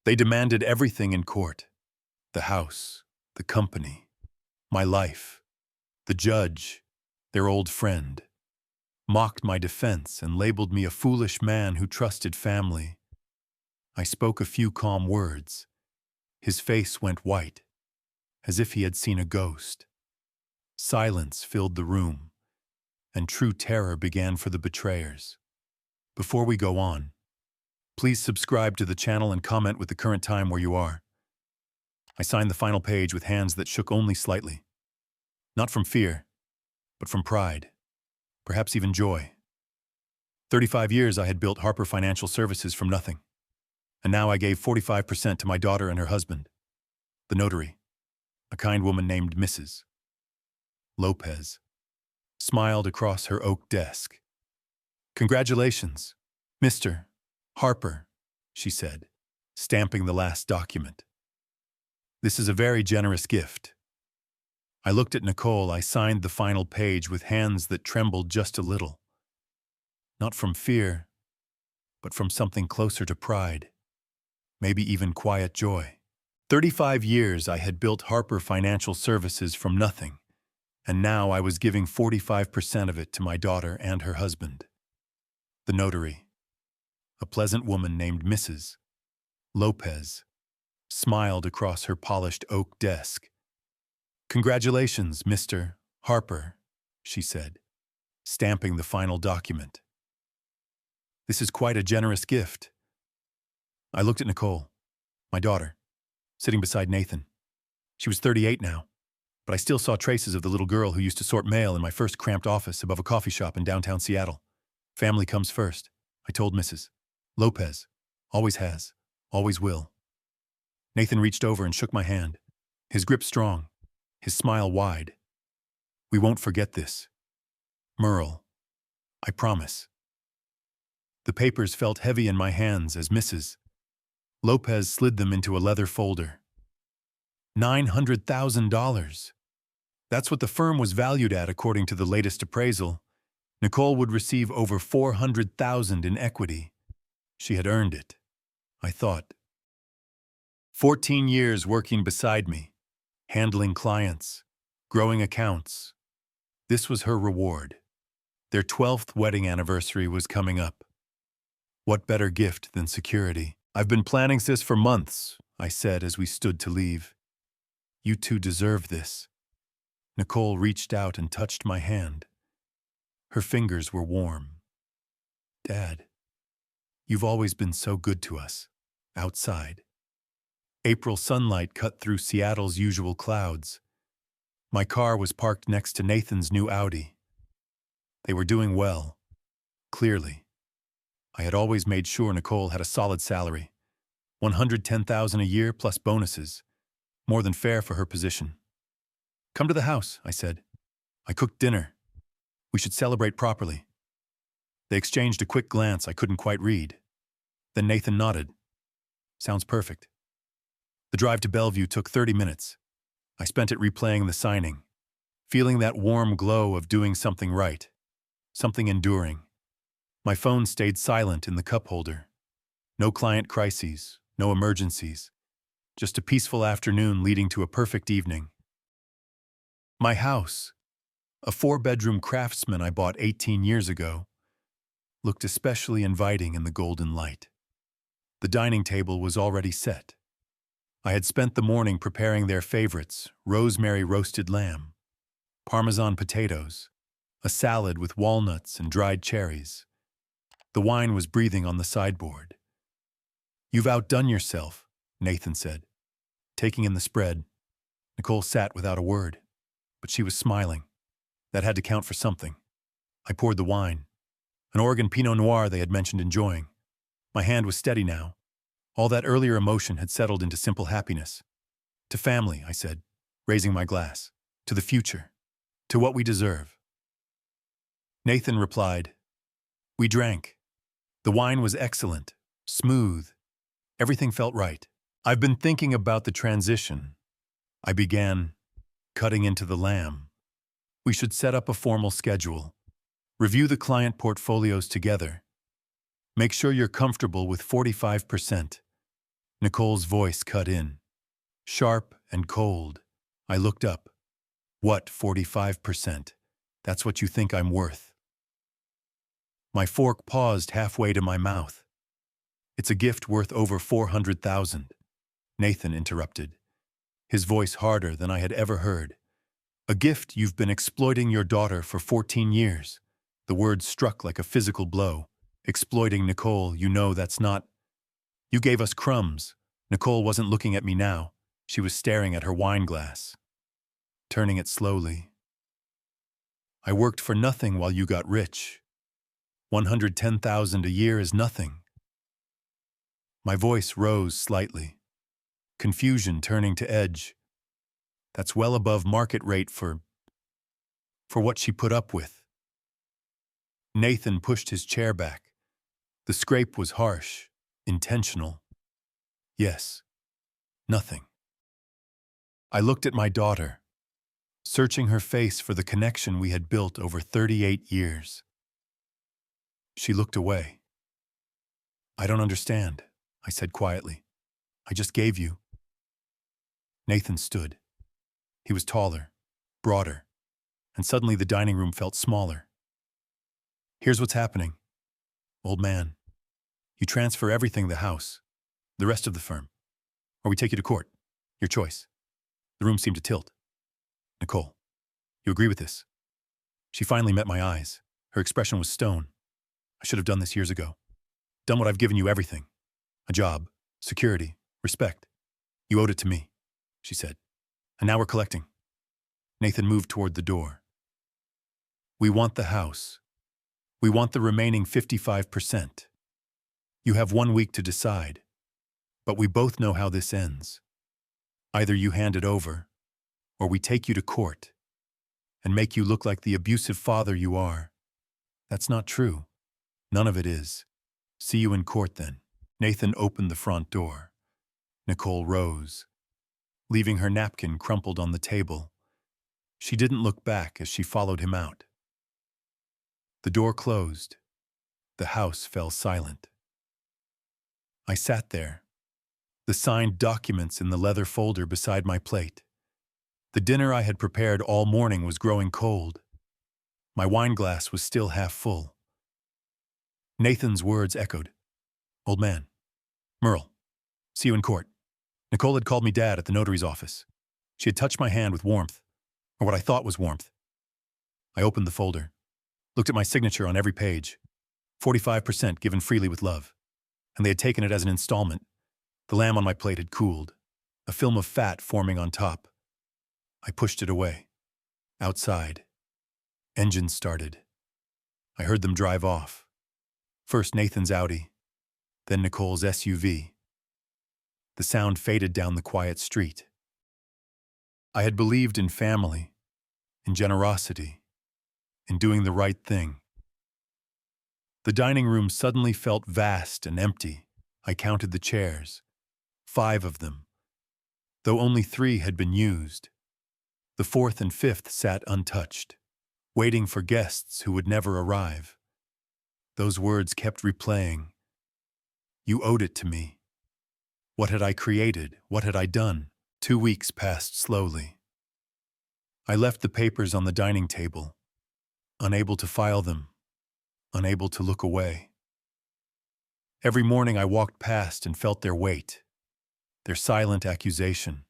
They demanded everything in court: the house, the company, my life. The judge, their old friend, mocked my defense and labeled me a foolish man who trusted family. I spoke a few calm words. His face went white, as if he had seen a ghost. Silence filled the room, and true terror began for the betrayers. Before we go on, please subscribe to the channel and comment with the current time where you are. I signed the final page with hands that shook only slightly. Not from fear, but from pride, perhaps even joy. 35 years I had built Harper Financial Services from nothing, and now I gave 45% to my daughter and her husband, the notary, a kind woman named Mrs. Lopez, smiled across her oak desk. "Congratulations, Mr. Harper," she said, stamping the last document. "This is a very generous gift." I looked at Nicole. I signed the final page with hands that trembled just a little. Not from fear, but from something closer to pride, maybe even quiet joy. 35 years I had built Harper Financial Services from nothing, and now I was giving 45% of it to my daughter and her husband. The notary, a pleasant woman named Mrs. Lopez, smiled across her polished oak desk. "Congratulations, Mr. Harper," she said, stamping the final document. "This is quite a generous gift." I looked at Nicole, my daughter, sitting beside Nathan. She was 38 now, but I still saw traces of the little girl who used to sort mail in my first cramped office above a coffee shop in downtown Seattle. "Family comes first," I told Mrs. Lopez. "Always has, always will." Nathan reached over and shook my hand, his grip strong, his smile wide. "We won't forget this, Merle. I promise." The papers felt heavy in my hands as Mrs. Lopez slid them into a leather folder. $900,000. That's what the firm was valued at according to the latest appraisal. Nicole would receive over $400,000 in equity. She had earned it, I thought. 14 years working beside me, handling clients, growing accounts. This was her reward. Their 12th wedding anniversary was coming up. What better gift than security? "I've been planning this for months," I said as we stood to leave. "You two deserve this." Nicole reached out and touched my hand. Her fingers were warm. "Dad, you've always been so good to us, outside." April sunlight cut through Seattle's usual clouds. My car was parked next to Nathan's new Audi. They were doing well, clearly. I had always made sure Nicole had a solid salary, $110,000 a year plus bonuses, more than fair for her position. "Come to the house," I said. "I cooked dinner. We should celebrate properly." They exchanged a quick glance I couldn't quite read. Then Nathan nodded. "Sounds perfect." The drive to Bellevue took 30 minutes. I spent it replaying the signing, feeling that warm glow of doing something right, something enduring. My phone stayed silent in the cup holder. No client crises, no emergencies, just a peaceful afternoon leading to a perfect evening. My house, a 4-bedroom Craftsman I bought 18 years ago, looked especially inviting in the golden light. The dining table was already set. I had spent the morning preparing their favorites: rosemary roasted lamb, Parmesan potatoes, a salad with walnuts and dried cherries. The wine was breathing on the sideboard. "You've outdone yourself," Nathan said. Taking in the spread, Nicole sat without a word, but she was smiling. That had to count for something. I poured the wine, an Oregon Pinot Noir they had mentioned enjoying. My hand was steady now. All that earlier emotion had settled into simple happiness. "To family," I said, raising my glass. "To the future. To what we deserve." Nathan replied. We drank. The wine was excellent, smooth. Everything felt right. "I've been thinking about the transition." I began, cutting into the lamb. "We should set up a formal schedule. Review the client portfolios together. Make sure you're comfortable with 45%. Nicole's voice cut in, sharp and cold. I looked up. What, 45%? That's what you think I'm worth? My fork paused halfway to my mouth. It's a gift worth over 400,000. Nathan interrupted, his voice harder than I had ever heard. A gift you've been exploiting your daughter for 14 years. The word struck like a physical blow. Exploiting Nicole, you know that's not. You gave us crumbs. Nicole wasn't looking at me now. She was staring at her wine glass, turning it slowly. I worked for nothing while you got rich. 110,000 a year is nothing. My voice rose slightly, confusion turning to edge. That's well above market rate for what she put up with. Nathan pushed his chair back. The scrape was harsh, intentional. Yes, nothing. I looked at my daughter, searching her face for the connection we had built over 38 years. She looked away. I don't understand, I said quietly. I just gave you. Nathan stood. He was taller, broader, and suddenly the dining room felt smaller. Here's what's happening. Old man, you transfer everything the house, the rest of the firm, or we take you to court. Your choice. The room seemed to tilt. Nicole, you agree with this? She finally met my eyes. Her expression was stone. I should have done this years ago. Done what I've given you everything. A job, security, respect. You owed it to me, she said. And now we're collecting. Nathan moved toward the door. We want the house. We want the remaining 55%. You have 1 week to decide. But we both know how this ends. Either you hand it over, or we take you to court and make you look like the abusive father you are. That's not true. None of it is. See you in court then. Nathan opened the front door. Nicole rose, leaving her napkin crumpled on the table. She didn't look back as she followed him out. The door closed. The house fell silent. I sat there, the signed documents in the leather folder beside my plate. The dinner I had prepared all morning was growing cold. My wine glass was still half full. Nathan's words echoed. Old man. Merle. See you in court. Nicole had called me Dad at the notary's office. She had touched my hand with warmth, or what I thought was warmth. I opened the folder, looked at my signature on every page. 45% given freely with love. And they had taken it as an installment. The lamb on my plate had cooled, a film of fat forming on top. I pushed it away. Outside. Engines started. I heard them drive off. First Nathan's Audi, then Nicole's SUV. The sound faded down the quiet street. I had believed in family, in generosity, in doing the right thing. The dining room suddenly felt vast and empty. I counted the chairs. 5 of them, though only 3 had been used. The 4th and 5th sat untouched, waiting for guests who would never arrive. Those words kept replaying. You owed it to me. What had I created? What had I done? 2 weeks passed slowly. I left the papers on the dining table, unable to file them, unable to look away. Every morning I walked past and felt their weight, their silent accusation.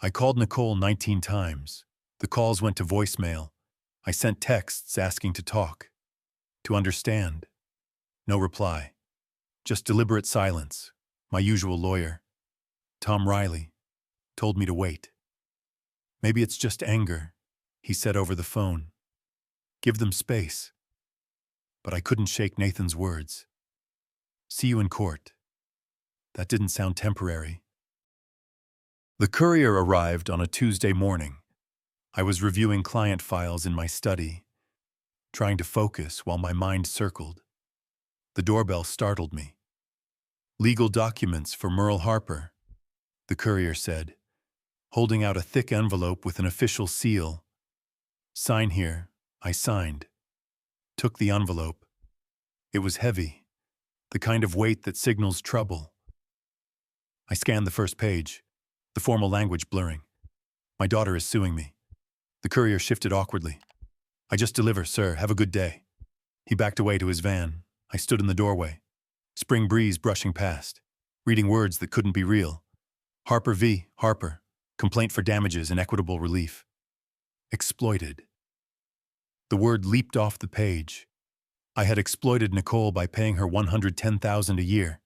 I called Nicole 19 times. The calls went to voicemail. I sent texts asking to talk, to understand. No reply. Just deliberate silence. My usual lawyer, Tom Riley, told me to wait. Maybe it's just anger, he said over the phone. Give them space. But I couldn't shake Nathan's words. See you in court. That didn't sound temporary. The courier arrived on a Tuesday morning. I was reviewing client files in my study, trying to focus while my mind circled. The doorbell startled me. Legal documents for Merle Harper, the courier said, holding out a thick envelope with an official seal. Sign here. I signed. Took the envelope. It was heavy, the kind of weight that signals trouble. I scanned the first page, the formal language blurring. My daughter is suing me. The courier shifted awkwardly. I just deliver, sir. Have a good day. He backed away to his van. I stood in the doorway. Spring breeze brushing past, reading words that couldn't be real. Harper v. Harper. Complaint for damages and equitable relief. Exploited. The word leaped off the page. I had exploited Nicole by paying her $110,000 a year,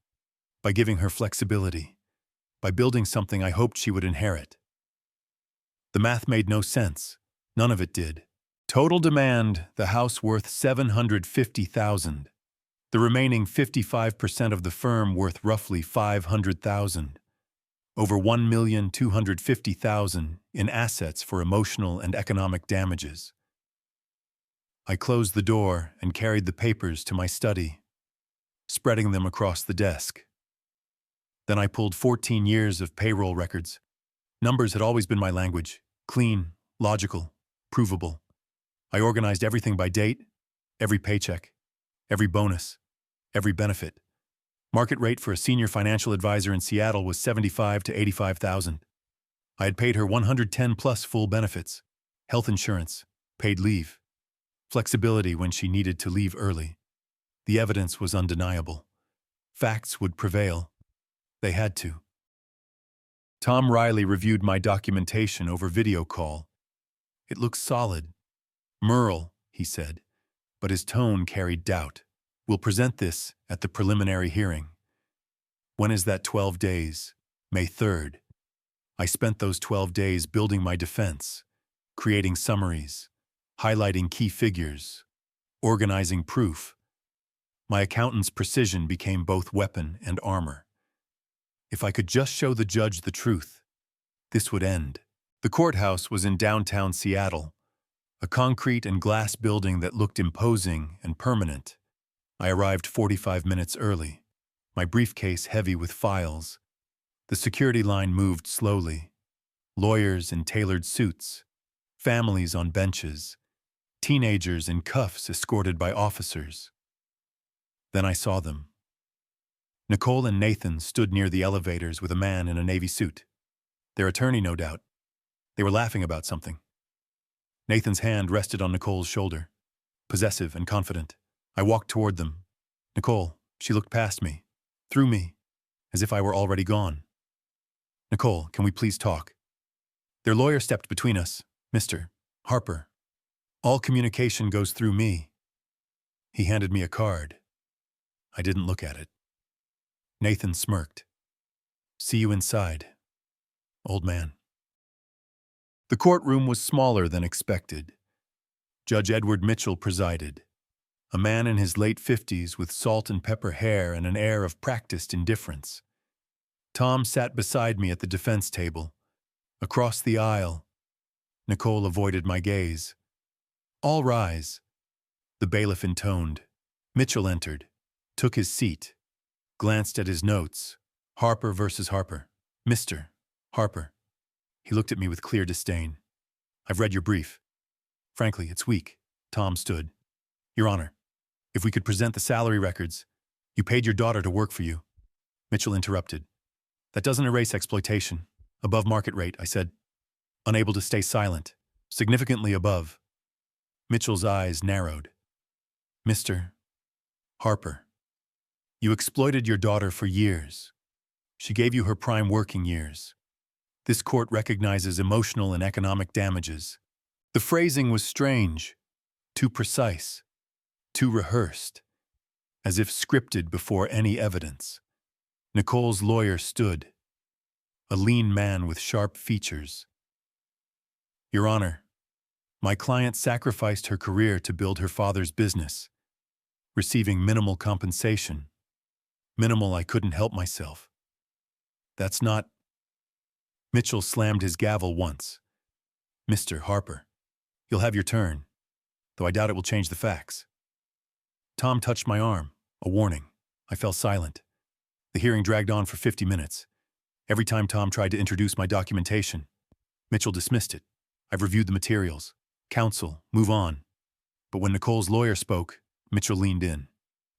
by giving her flexibility, by building something I hoped she would inherit. The math made no sense. None of it did. Total demand, the house worth $750,000. The remaining 55% of the firm worth roughly $500,000. Over $1,250,000 in assets for emotional and economic damages. I closed the door and carried the papers to my study, spreading them across the desk. Then I pulled 14 years of payroll records. Numbers had always been my language, clean, logical, provable. I organized everything by date, every paycheck, every bonus, every benefit. Market rate for a senior financial advisor in Seattle was $75,000 to $85,000. I had paid her 110 plus full benefits, health insurance, paid leave, flexibility when she needed to leave early. The evidence was undeniable. Facts would prevail. They had to. Tom Riley reviewed my documentation over video call. It looks solid. Merle, he said, but his tone carried doubt. We'll present this at the preliminary hearing. When is that 12 days? May 3rd. I spent those 12 days building my defense, creating summaries, highlighting key figures, organizing proof. My accountant's precision became both weapon and armor. If I could just show the judge the truth, this would end. The courthouse was in downtown Seattle, a concrete and glass building that looked imposing and permanent. I arrived 45 minutes early, my briefcase heavy with files. The security line moved slowly. Lawyers in tailored suits, families on benches, teenagers in cuffs escorted by officers. Then I saw them. Nicole and Nathan stood near the elevators with a man in a navy suit. Their attorney, no doubt. They were laughing about something. Nathan's hand rested on Nicole's shoulder, possessive and confident. I walked toward them. Nicole, she looked past me, through me, as if I were already gone. Nicole, can we please talk? Their lawyer stepped between us. Mr. Harper. All communication goes through me. He handed me a card. I didn't look at it. Nathan smirked. See you inside, old man. The courtroom was smaller than expected. Judge Edward Mitchell presided, a man in his late 50s with salt and pepper hair and an air of practiced indifference. Tom sat beside me at the defense table. Across the aisle, Nicole avoided my gaze. All rise, the bailiff intoned. Mitchell entered, took his seat, glanced at his notes. Harper versus Harper. Mr. Harper. He looked at me with clear disdain. I've read your brief. Frankly, it's weak. Tom stood. Your Honor, if we could present the salary records, you paid your daughter to work for you. Mitchell interrupted. That doesn't erase exploitation. Above market rate, I said. Unable to stay silent. Significantly above. Mitchell's eyes narrowed. Mr. Harper, you exploited your daughter for years. She gave you her prime working years. This court recognizes emotional and economic damages. The phrasing was strange, too precise, too rehearsed, as if scripted before any evidence. Nicole's lawyer stood, a lean man with sharp features. Your Honor, my client sacrificed her career to build her father's business, receiving minimal compensation. Minimal I couldn't help myself. That's not... Mitchell slammed his gavel once. Mr. Harper, you'll have your turn, though I doubt it will change the facts. Tom touched my arm, a warning. I fell silent. The hearing dragged on for 50 minutes. Every time Tom tried to introduce my documentation, Mitchell dismissed it. I've reviewed the materials. Counsel, move on. But when Nicole's lawyer spoke, Mitchell leaned in,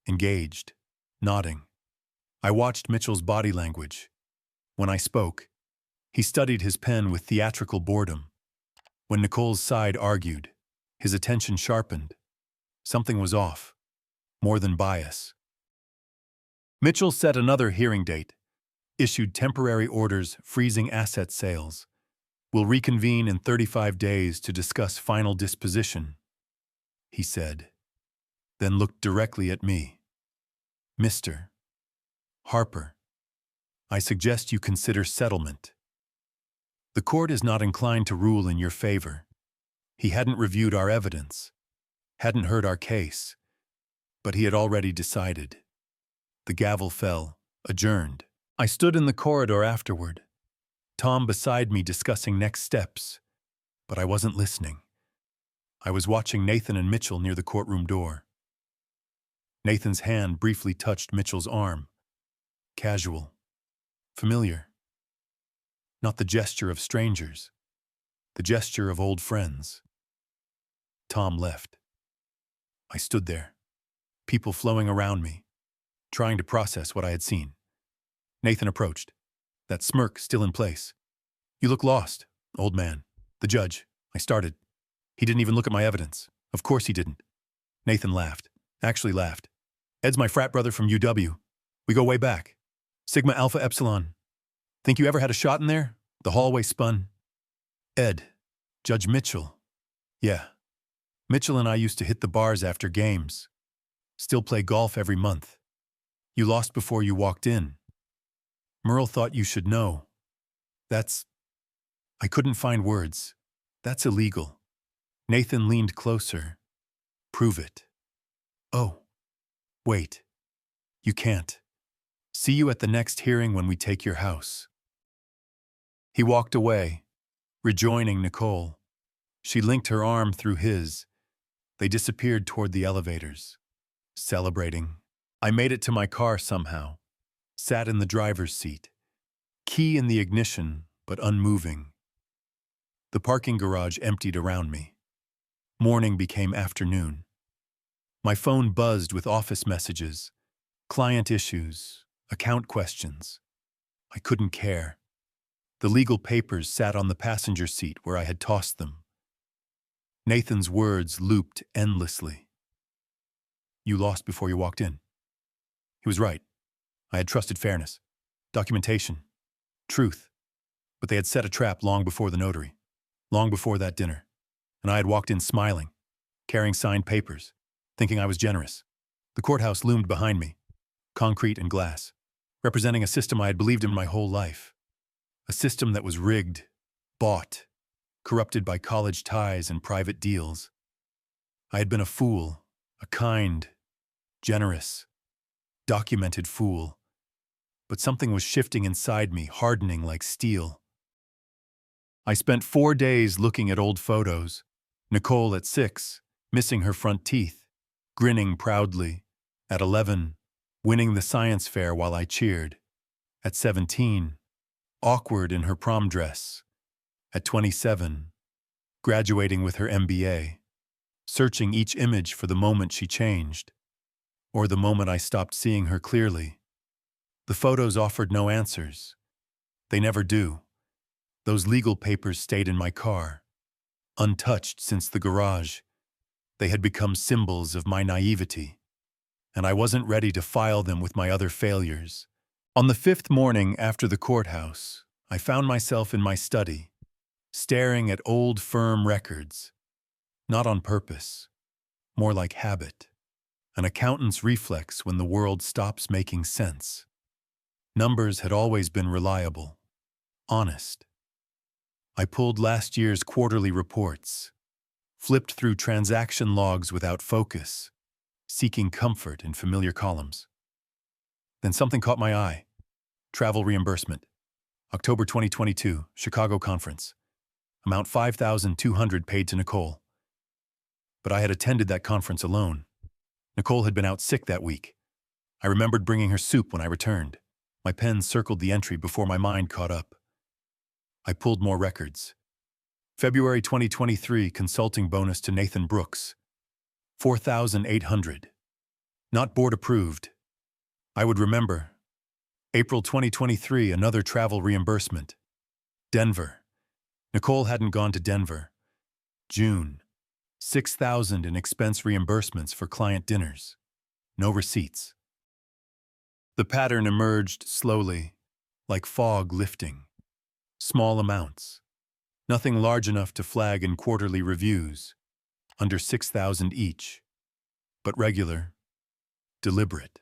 engaged, nodding. I watched Mitchell's body language. When I spoke, he studied his pen with theatrical boredom. When Nicole's side argued, his attention sharpened. Something was off, more than bias. Mitchell set another hearing date, issued temporary orders freezing asset sales. We'll reconvene in 35 days to discuss final disposition, he said, then looked directly at me. Mr. Harper, I suggest you consider settlement. The court is not inclined to rule in your favor. He hadn't reviewed our evidence, hadn't heard our case, but he had already decided. The gavel fell, adjourned. I stood in the corridor afterward, Tom beside me discussing next steps, but I wasn't listening. I was watching Nathan and Mitchell near the courtroom door. Nathan's hand briefly touched Mitchell's arm. Casual. Familiar. Not the gesture of strangers. The gesture of old friends. Tom left. I stood there, people flowing around me, trying to process what I had seen. Nathan approached, that smirk still in place. You look lost, old man. The judge. I started. He didn't even look at my evidence. Of course he didn't. Nathan laughed. Actually laughed. Ed's my frat brother from UW. We go way back. Sigma Alpha Epsilon. Think you ever had a shot in there? The hallway spun. Ed. Judge Mitchell. Yeah. Mitchell and I used to hit the bars after games. Still play golf every month. You lost before you walked in. Merle thought you should know. I couldn't find words. That's illegal. Nathan leaned closer. Prove it. Oh. Wait. You can't. See you at the next hearing when we take your house. He walked away, rejoining Nicole. She linked her arm through his. They disappeared toward the elevators. Celebrating. I made it to my car somehow. Sat in the driver's seat. Key in the ignition, but unmoving. The parking garage emptied around me. Morning became afternoon. My phone buzzed with office messages, client issues, account questions. I couldn't care. The legal papers sat on the passenger seat where I had tossed them. Nathan's words looped endlessly. You lost before you walked in. He was right. I had trusted fairness, documentation, truth. But they had set a trap long before the notary, long before that dinner. And I had walked in smiling, carrying signed papers, thinking I was generous. The courthouse loomed behind me, concrete and glass, representing a system I had believed in my whole life. A system that was rigged, bought, corrupted by college ties and private deals. I had been a fool, a kind, generous, documented fool. But something was shifting inside me, hardening like steel. I spent 4 days looking at old photos. Nicole at 6, missing her front teeth, grinning proudly. At 11, winning the science fair while I cheered. At 17, awkward in her prom dress. At 27, graduating with her MBA, searching each image for the moment she changed, or the moment I stopped seeing her clearly. The photos offered no answers. They never do. Those legal papers stayed in my car, untouched since the garage. They had become symbols of my naivety, and I wasn't ready to file them with my other failures. On the 5th morning after the courthouse, I found myself in my study, staring at old firm records, not on purpose, more like habit, an accountant's reflex when the world stops making sense. Numbers had always been reliable, honest. I pulled last year's quarterly reports, flipped through transaction logs without focus, seeking comfort in familiar columns. Then something caught my eye. Travel reimbursement. October 2022, Chicago conference. Amount $5,200 paid to Nicole. But I had attended that conference alone. Nicole had been out sick that week. I remembered bringing her soup when I returned. My pen circled the entry before my mind caught up. I pulled more records. February 2023 consulting bonus to Nathan Brooks. $4,800. Not board approved. I would remember. April 2023, another travel reimbursement. Denver. Nicole hadn't gone to Denver. June. 6,000 in expense reimbursements for client dinners. No receipts. The pattern emerged slowly, like fog lifting. Small amounts. Nothing large enough to flag in quarterly reviews. Under 6,000 each. But regular. Deliberate.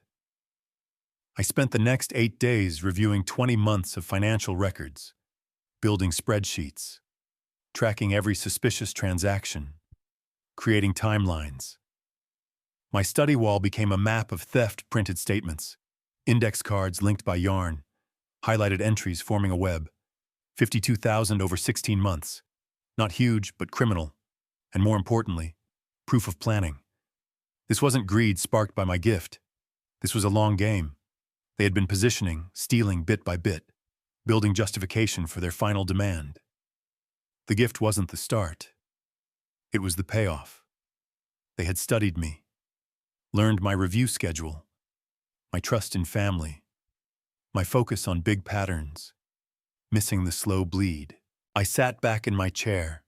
I spent the next 8 days reviewing 20 months of financial records, building spreadsheets, tracking every suspicious transaction, creating timelines. My study wall became a map of theft-printed statements, index cards linked by yarn, highlighted entries forming a web, 52,000 over 16 months. Not huge, but criminal. And more importantly, proof of planning. This wasn't greed sparked by my gift. This was a long game. They had been positioning, stealing bit by bit, building justification for their final demand. The gift wasn't the start. It was the payoff. They had studied me, learned my review schedule, my trust in family, my focus on big patterns, missing the slow bleed. I sat back in my chair,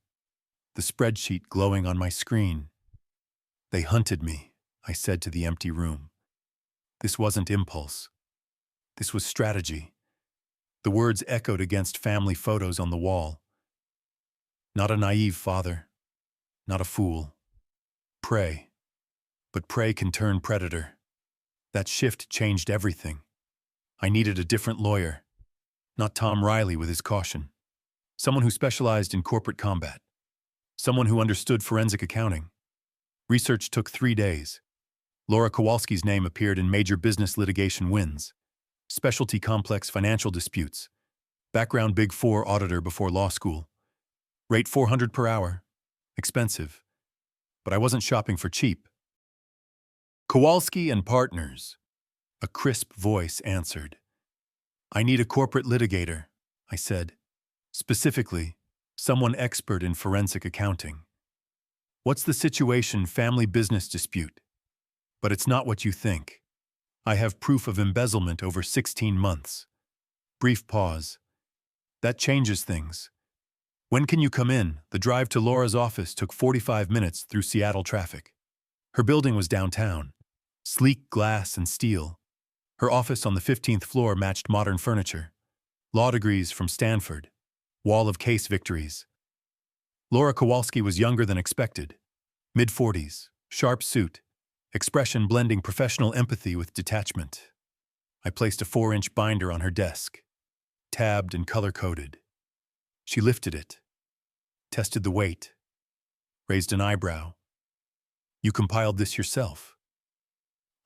the spreadsheet glowing on my screen. They hunted me, I said to the empty room. This wasn't impulse. This was strategy. The words echoed against family photos on the wall. Not a naive father, not a fool. Prey. But prey can turn predator. That shift changed everything. I needed a different lawyer. Not Tom Riley with his caution. Someone who specialized in corporate combat. Someone who understood forensic accounting. Research took 3 days. Laura Kowalski's name appeared in major business litigation wins. Specialty complex financial disputes. Background Big Four auditor before law school. Rate $400 per hour. Expensive. But I wasn't shopping for cheap. Kowalski and Partners. A crisp voice answered. I need a corporate litigator, I said. Specifically, someone expert in forensic accounting. What's the situation? Family business dispute. But it's not what you think. I have proof of embezzlement over 16 months. Brief pause. That changes things. When can you come in? The drive to Laura's office took 45 minutes through Seattle traffic. Her building was downtown. Sleek glass and steel. Her office on the 15th floor matched modern furniture. Law degrees from Stanford. Wall of case victories. Laura Kowalski was younger than expected. Mid-40s, sharp suit. Expression blending professional empathy with detachment. I placed a 4-inch binder on her desk, tabbed and color-coded. She lifted it, tested the weight, raised an eyebrow. You compiled this yourself.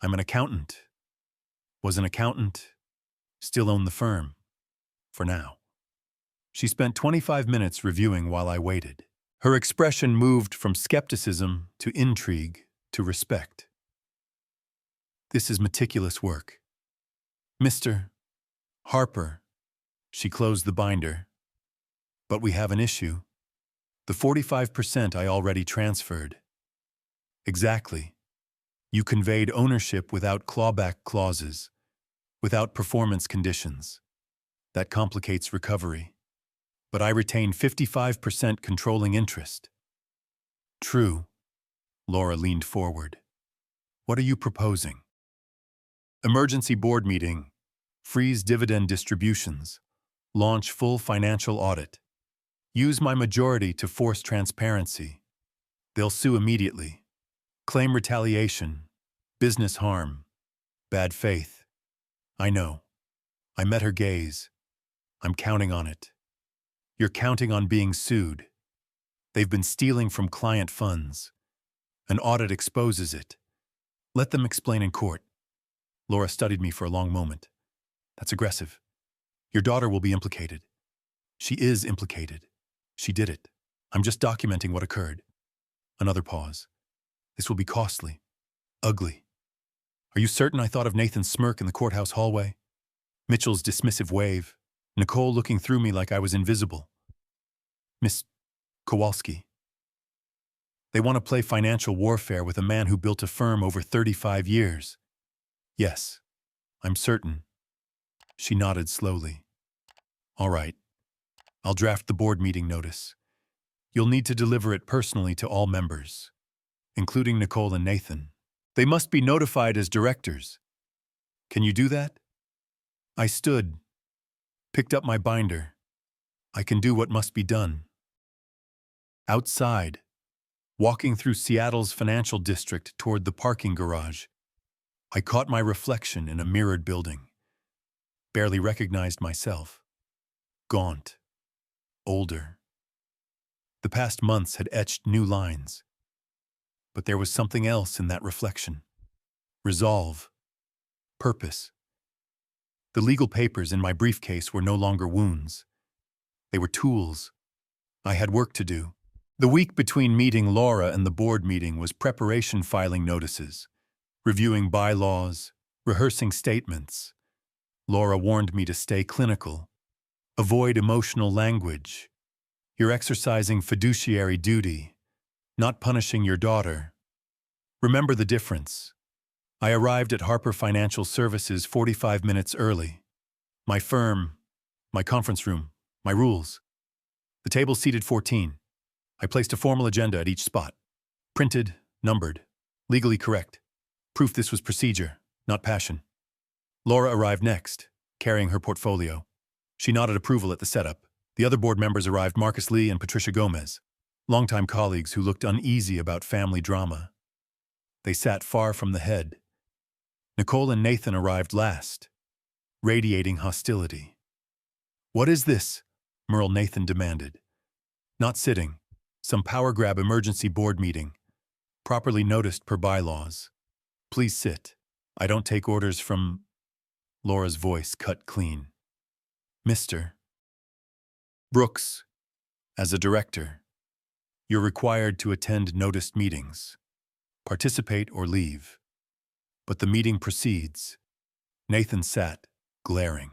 I'm an accountant. Was an accountant. Still own the firm. For now. She spent 25 minutes reviewing while I waited. Her expression moved from skepticism to intrigue to respect. This is meticulous work. Mr. Harper, she closed the binder. But we have an issue. The 45% I already transferred. Exactly. You conveyed ownership without clawback clauses, without performance conditions. That complicates recovery. But I retain 55% controlling interest. True. Laura leaned forward. What are you proposing? Emergency board meeting. Freeze dividend distributions. Launch full financial audit. Use my majority to force transparency. They'll sue immediately. Claim retaliation. Business harm. Bad faith. I know. I met her gaze. I'm counting on it. You're counting on being sued. They've been stealing from client funds. An audit exposes it. Let them explain in court. Laura studied me for a long moment. That's aggressive. Your daughter will be implicated. She is implicated. She did it. I'm just documenting what occurred. Another pause. This will be costly. Ugly. Are you certain I thought of Nathan's smirk in the courthouse hallway? Mitchell's dismissive wave. Nicole looking through me like I was invisible. Miss Kowalski. They want to play financial warfare with a man who built a firm over 35 years. Yes, I'm certain. She nodded slowly. All right, I'll draft the board meeting notice. You'll need to deliver it personally to all members, including Nicole and Nathan. They must be notified as directors. Can you do that? I stood, picked up my binder. I can do what must be done. Outside, walking through Seattle's financial district toward the parking garage, I caught my reflection in a mirrored building. Barely recognized myself. Gaunt. Older. The past months had etched new lines. But there was something else in that reflection. Resolve. Purpose. The legal papers in my briefcase were no longer wounds. They were tools. I had work to do. The week between meeting Laura and the board meeting was preparation filing notices, reviewing bylaws, rehearsing statements. Laura warned me to stay clinical. Avoid emotional language. You're exercising fiduciary duty, not punishing your daughter. Remember the difference. I arrived at Harper Financial Services 45 minutes early. My firm, my conference room, my rules. The table seated 14. I placed a formal agenda at each spot. Printed, numbered, legally correct. Proof this was procedure, not passion. Laura arrived next, carrying her portfolio. She nodded approval at the setup. The other board members arrived, Marcus Lee and Patricia Gomez, longtime colleagues who looked uneasy about family drama. They sat far from the head. Nicole and Nathan arrived last, radiating hostility. What is this? Merle Nathan demanded. Not sitting. Some power grab emergency board meeting. Properly noticed per bylaws. Please sit. I don't take orders from... Laura's voice cut clean. Mr. Brooks, as a director, you're required to attend noticed meetings, participate or leave. But the meeting proceeds. Nathan sat, glaring.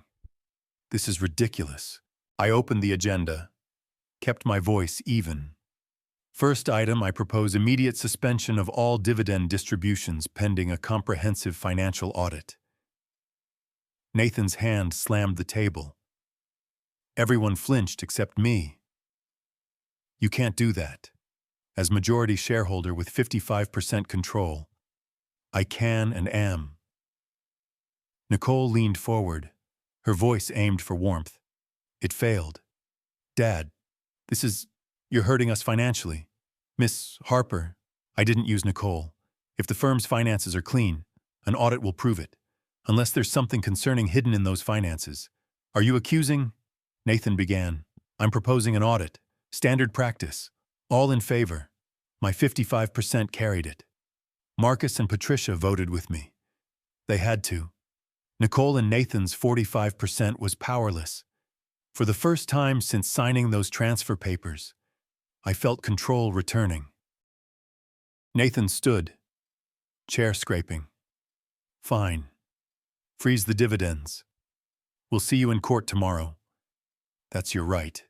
This is ridiculous. I opened the agenda, kept my voice even. First item, I propose immediate suspension of all dividend distributions pending a comprehensive financial audit. Nathan's hand slammed the table. Everyone flinched except me. You can't do that. As majority shareholder with 55% control, I can and am. Nicole leaned forward, her voice aimed for warmth. It failed. Dad, you're hurting us financially. Miss Harper, I didn't use Nicole. If the firm's finances are clean, an audit will prove it. Unless there's something concerning hidden in those finances. Are you accusing? Nathan began. I'm proposing an audit. Standard practice. All in favor. My 55% carried it. Marcus and Patricia voted with me. They had to. Nicole and Nathan's 45% was powerless. For the first time since signing those transfer papers, I felt control returning. Nathan stood, chair scraping. Fine. Freeze the dividends. We'll see you in court tomorrow. That's your right.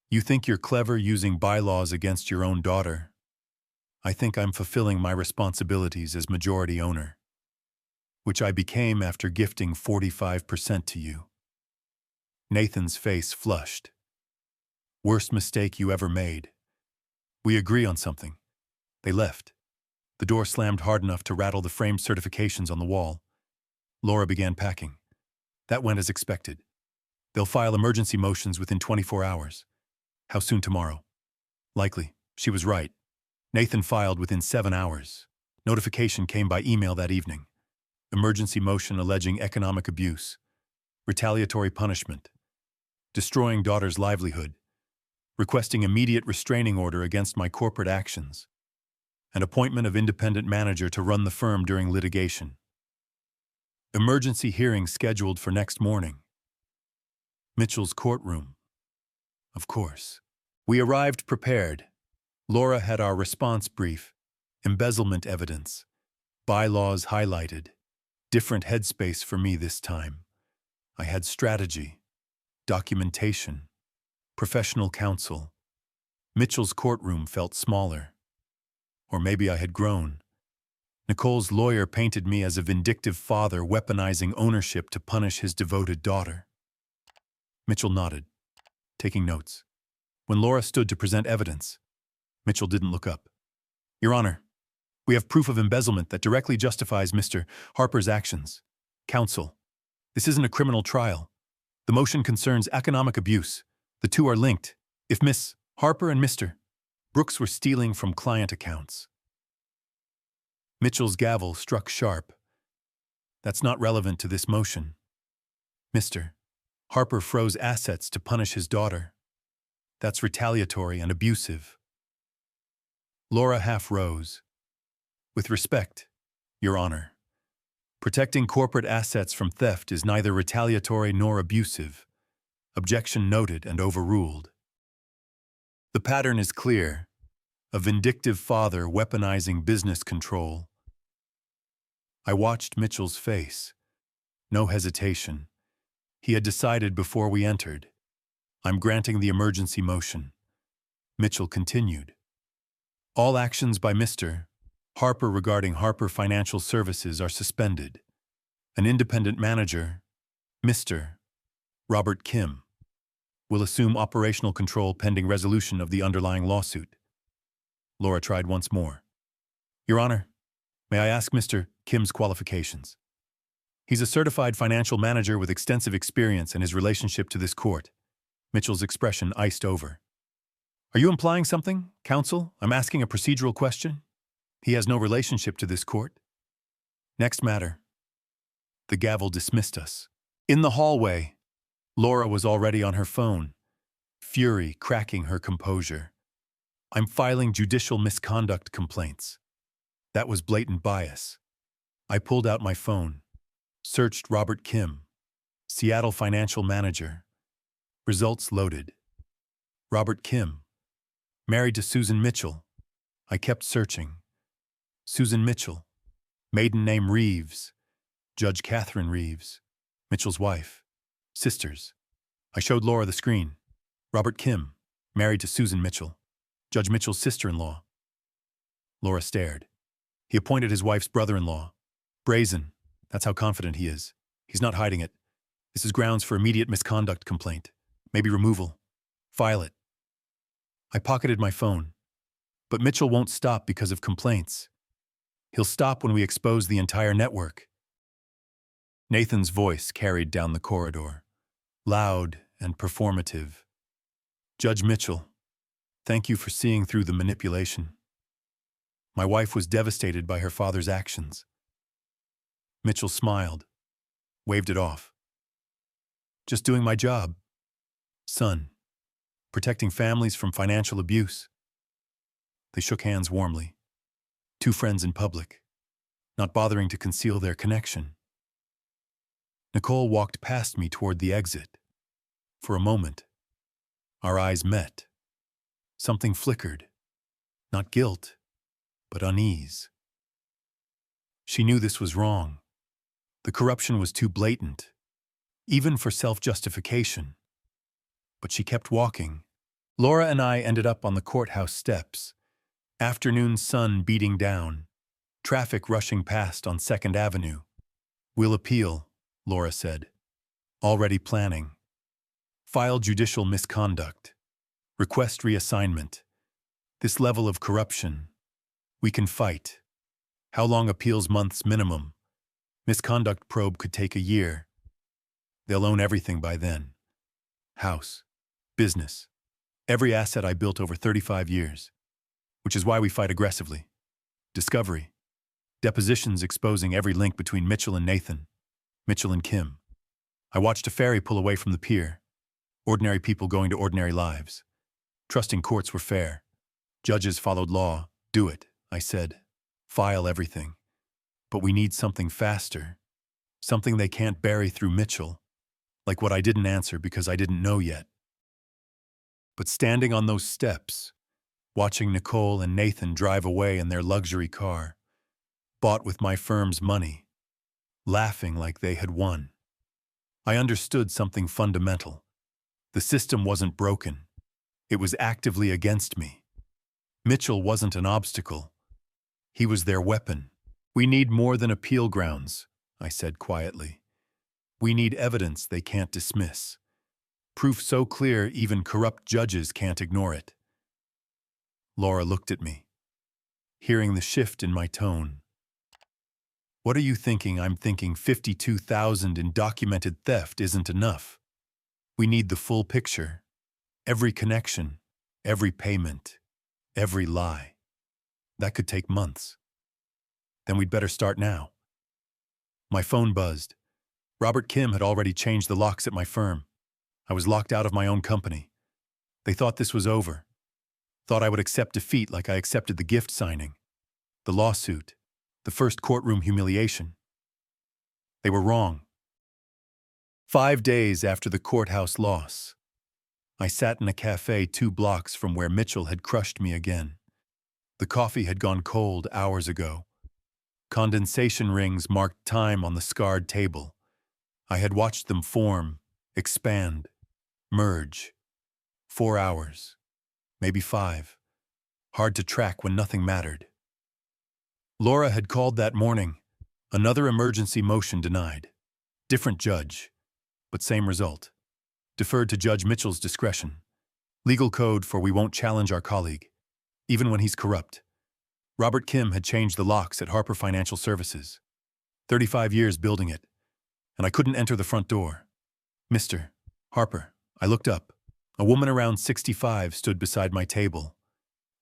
You think you're clever using bylaws against your own daughter. I think I'm fulfilling my responsibilities as majority owner, which I became after gifting 45% to you. Nathan's face flushed. Worst mistake you ever made. We agree on something. They left. The door slammed hard enough to rattle the framed certifications on the wall. Laura began packing. That went as expected. They'll file emergency motions within 24 hours. How soon tomorrow? Likely. She was right. Nathan filed within 7 hours. Notification came by email that evening. Emergency motion alleging economic abuse, retaliatory punishment, destroying daughter's livelihood, requesting immediate restraining order against my corporate actions, and appointment of independent manager to run the firm during litigation. Emergency hearing scheduled for next morning. Mitchell's courtroom. Of course. We arrived prepared. Laura had our response brief, embezzlement evidence, bylaws highlighted. Different headspace for me this time. I had strategy, documentation, professional counsel. Mitchell's courtroom felt smaller. Or maybe I had grown. Nicole's lawyer painted me as a vindictive father weaponizing ownership to punish his devoted daughter. Mitchell nodded, taking notes. When Laura stood to present evidence, Mitchell didn't look up. Your Honor, we have proof of embezzlement that directly justifies Mr. Harper's actions. Counsel, this isn't a criminal trial. The motion concerns economic abuse. The two are linked. If Miss Harper and Mr. Brooks were stealing from client accounts. Mitchell's gavel struck sharp. That's not relevant to this motion. Mr. Harper froze assets to punish his daughter. That's retaliatory and abusive. Laura half rose. With respect, Your Honor, protecting corporate assets from theft is neither retaliatory nor abusive. Objection noted and overruled. The pattern is clear. A vindictive father weaponizing business control. I watched Mitchell's face. No hesitation. He had decided before we entered. I'm granting the emergency motion. Mitchell continued. All actions by Mr. Harper regarding Harper Financial Services are suspended. An independent manager, Mr. Robert Kim, will assume operational control pending resolution of the underlying lawsuit. Laura tried once more. Your Honor, may I ask Mr. Kim's qualifications? He's a certified financial manager with extensive experience in his relationship to this court. Mitchell's expression iced over. Are you implying something, counsel? I'm asking a procedural question. He has no relationship to this court. Next matter. The gavel dismissed us. In the hallway, Laura was already on her phone, fury cracking her composure. I'm filing judicial misconduct complaints. That was blatant bias. I pulled out my phone, searched Robert Kim, Seattle financial manager. Results loaded. Robert Kim, married to Susan Mitchell. I kept searching. Susan Mitchell, maiden name Reeves, Judge Catherine Reeves, Mitchell's wife, sisters. I showed Laura the screen. Robert Kim, married to Susan Mitchell, Judge Mitchell's sister-in-law. Laura stared. He appointed his wife's brother-in-law. Brazen. That's how confident he is. He's not hiding it. This is grounds for immediate misconduct complaint. Maybe removal. File it. I pocketed my phone. But Mitchell won't stop because of complaints. He'll stop when we expose the entire network. Nathan's voice carried down the corridor, loud and performative. Judge Mitchell, thank you for seeing through the manipulation. My wife was devastated by her father's actions. Mitchell smiled, waved it off. Just doing my job. Son, protecting families from financial abuse. They shook hands warmly. Two friends in public, not bothering to conceal their connection. Nicole walked past me toward the exit. For a moment, our eyes met. Something flickered. Not guilt, but unease. She knew this was wrong. The corruption was too blatant, even for self-justification. But she kept walking. Laura and I ended up on the courthouse steps. Afternoon sun beating down. Traffic rushing past on 2nd Avenue. We'll appeal, Laura said. Already planning. File judicial misconduct. Request reassignment. This level of corruption. We can fight. How long appeals months minimum? Misconduct probe could take a year. They'll own everything by then. House. Business. Every asset I built over 35 years. Which is why we fight aggressively. Discovery. Depositions exposing every link between Mitchell and Nathan. Mitchell and Kim. I watched a ferry pull away from the pier. Ordinary people going to ordinary lives. Trusting courts were fair. Judges followed law. Do it, I said. File everything. But we need something faster. Something they can't bury through Mitchell. Like what I didn't answer because I didn't know yet. But standing on those steps, watching Nicole and Nathan drive away in their luxury car, bought with my firm's money, laughing like they had won, I understood something fundamental. The system wasn't broken. It was actively against me. Mitchell wasn't an obstacle. He was their weapon. We need more than appeal grounds, I said quietly. We need evidence they can't dismiss. Proof so clear even corrupt judges can't ignore it. Laura looked at me, hearing the shift in my tone. What are you thinking? I'm thinking 52,000 in documented theft isn't enough. We need the full picture. Every connection, every payment, every lie. That could take months. Then we'd better start now. My phone buzzed. Robert Kim had already changed the locks at my firm. I was locked out of my own company. They thought this was over. Thought I would accept defeat like I accepted the gift signing, the lawsuit, the first courtroom humiliation. They were wrong. 5 days after the courthouse loss, I sat in a cafe 2 blocks from where Mitchell had crushed me again. The coffee had gone cold hours ago. Condensation rings marked time on the scarred table. I had watched them form, expand, merge. 4 hours, maybe 5. Hard to track when nothing mattered. Laura had called that morning. Another emergency motion denied. Different judge, but same result. Deferred to Judge Mitchell's discretion. Legal code for we won't challenge our colleague, even when he's corrupt. Robert Kim had changed the locks at Harper Financial Services. 35 years building it, and I couldn't enter the front door. Mr. Harper, I looked up. A woman around 65 stood beside my table.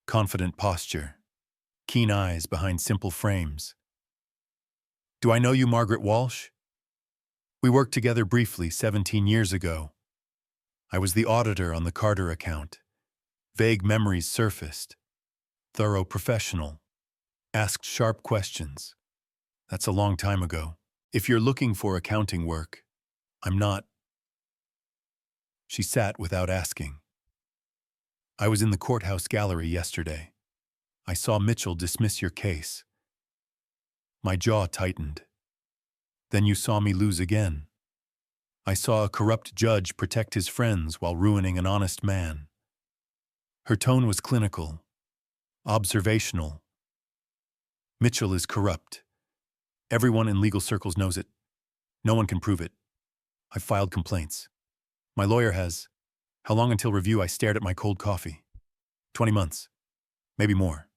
Confident posture. Keen eyes behind simple frames. Do I know you, Margaret Walsh? We worked together briefly 17 years ago. I was the auditor on the Carter account. Vague memories surfaced. Thorough professional. Asked sharp questions. That's a long time ago. If you're looking for accounting work, I'm not. She sat without asking. I was in the courthouse gallery yesterday. I saw Mitchell dismiss your case. My jaw tightened. Then you saw me lose again. I saw a corrupt judge protect his friends while ruining an honest man. Her tone was clinical, observational. Mitchell is corrupt. Everyone in legal circles knows it. No one can prove it. I've filed complaints. My lawyer has. How long until review? I stared at my cold coffee. 20 months. Maybe more.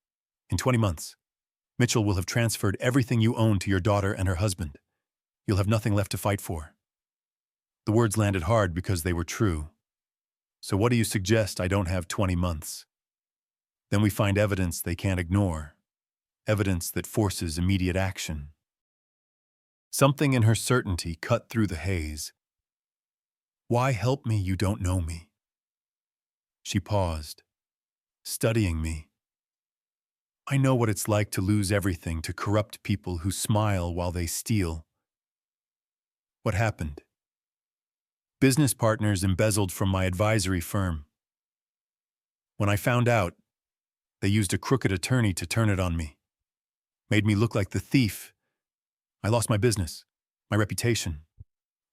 In 20 months, Mitchell will have transferred everything you own to your daughter and her husband. You'll have nothing left to fight for. The words landed hard because they were true. So what do you suggest? I don't have 20 months. Then we find evidence they can't ignore. Evidence that forces immediate action. Something in her certainty cut through the haze. Why help me? You don't know me. She paused, studying me. I know what it's like to lose everything to corrupt people who smile while they steal. What happened? Business partners embezzled from my advisory firm. When I found out, they used a crooked attorney to turn it on me. Made me look like the thief. I lost my business, my reputation.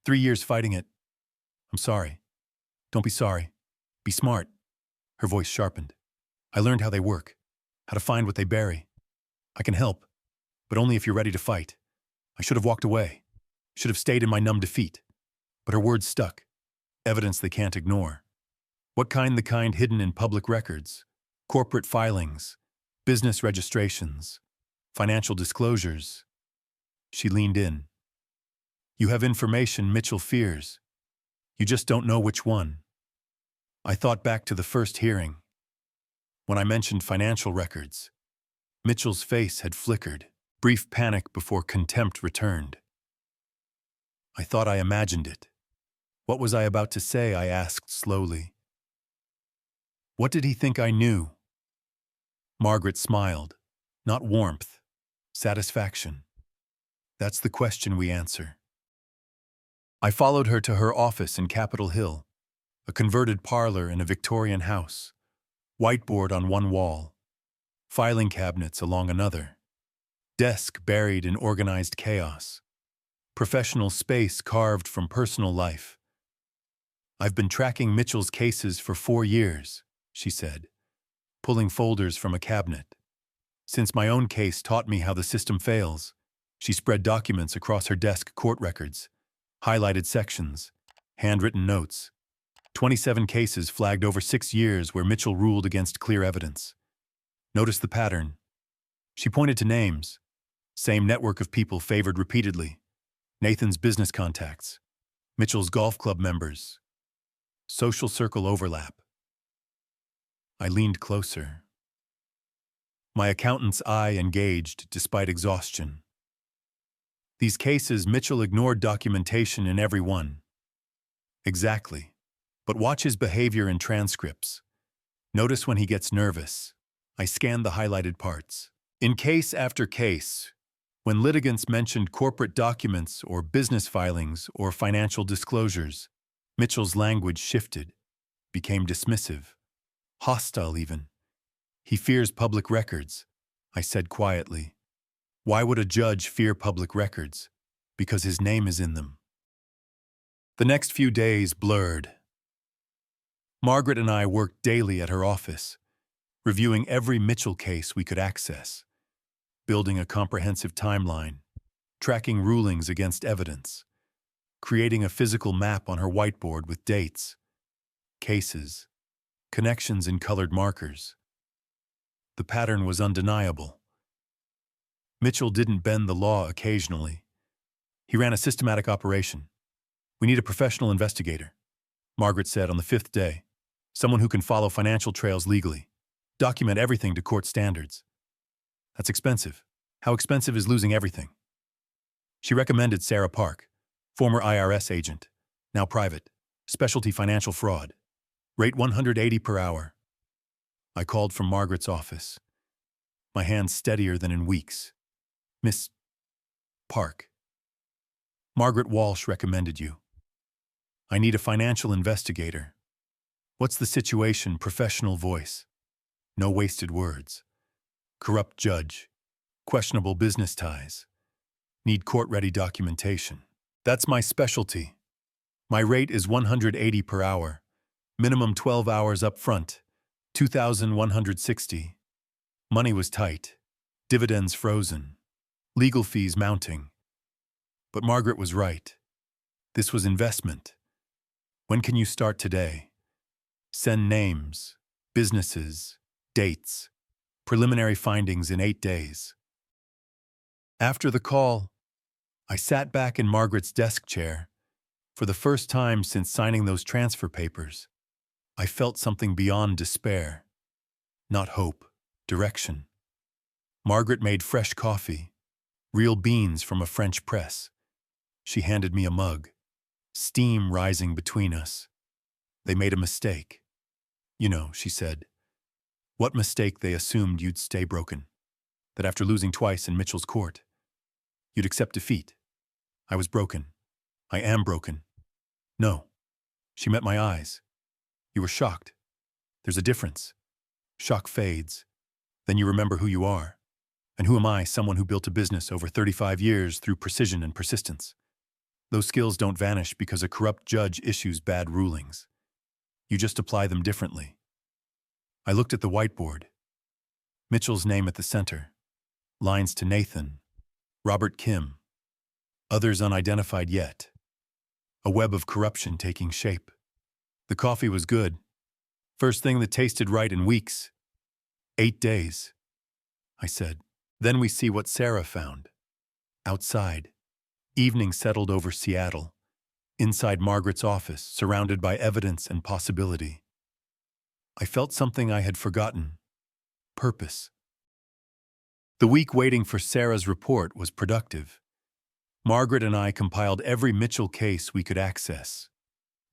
3 years fighting it. I'm sorry. Don't be sorry. Be smart. Her voice sharpened. I learned how they work, how to find what they bury. I can help, but only if you're ready to fight. I should have walked away. Should have stayed in my numb defeat. But her words stuck. Evidence they can't ignore. What kind? The kind hidden in public records, corporate filings, business registrations, financial disclosures. She leaned in. You have information Mitchell fears. You just don't know which one. I thought back to the first hearing. When I mentioned financial records, Mitchell's face had flickered, brief panic before contempt returned. I thought I imagined it. What was I about to say? I asked slowly. What did he think I knew? Margaret smiled. Not warmth, satisfaction. That's the question we answer. I followed her to her office in Capitol Hill, a converted parlor in a Victorian house, whiteboard on one wall, filing cabinets along another, desk buried in organized chaos, professional space carved from personal life. I've been tracking Mitchell's cases for 4 years, she said, pulling folders from a cabinet. Since my own case taught me how the system fails, she spread documents across her desk, court records, highlighted sections, handwritten notes. 27 cases flagged over 6 years where Mitchell ruled against clear evidence. Notice the pattern. She pointed to names. Same network of people favored repeatedly. Nathan's business contacts. Mitchell's golf club members. Social circle overlap. I leaned closer. My accountant's eye engaged despite exhaustion. These cases, Mitchell ignored documentation in every one. Exactly. But watch his behavior in transcripts. Notice when he gets nervous. I scanned the highlighted parts. In case after case, when litigants mentioned corporate documents or business filings or financial disclosures, Mitchell's language shifted, became dismissive, hostile even. He fears public records, I said quietly. Why would a judge fear public records? Because his name is in them. The next few days blurred. Margaret and I worked daily at her office, reviewing every Mitchell case we could access, building a comprehensive timeline, tracking rulings against evidence, creating a physical map on her whiteboard with dates, cases, connections in colored markers. The pattern was undeniable. Mitchell didn't bend the law occasionally. He ran a systematic operation. We need a professional investigator, Margaret said on the 5th day. Someone who can follow financial trails legally, document everything to court standards. That's expensive. How expensive is losing everything? She recommended Sarah Park, former IRS agent, now private, specialty financial fraud. Rate $180 per hour. I called from Margaret's office, my hands steadier than in weeks. Miss Park. Margaret Walsh recommended you. I need a financial investigator. What's the situation? Professional voice. No wasted words. Corrupt judge. Questionable business ties. Need court-ready documentation. That's my specialty. My rate is $180 per hour. Minimum 12 hours up front. $2,160. Money was tight. Dividends frozen. Legal fees mounting. But Margaret was right. This was investment. When can you start today? Send names, businesses, dates, preliminary findings in 8 days. After the call, I sat back in Margaret's desk chair. For the first time since signing those transfer papers, I felt something beyond despair. Not hope, direction. Margaret made fresh coffee, real beans from a French press. She handed me a mug, steam rising between us. They made a mistake. You know, she said. What mistake? They assumed you'd stay broken. That after losing twice in Mitchell's court, you'd accept defeat. I was broken. I am broken. No. She met my eyes. You were shocked. There's a difference. Shock fades. Then you remember who you are. And who am I? Someone who built a business over 35 years through precision and persistence. Those skills don't vanish because a corrupt judge issues bad rulings. You just apply them differently. I looked at the whiteboard. Mitchell's name at the center. Lines to Nathan. Robert Kim. Others unidentified yet. A web of corruption taking shape. The coffee was good. First thing that tasted right in weeks. 8 days. I said. Then we see what Sarah found. Outside. Evening settled over Seattle. Inside Margaret's office, surrounded by evidence and possibility. I felt something I had forgotten. Purpose. The week waiting for Sarah's report was productive. Margaret and I compiled every Mitchell case we could access,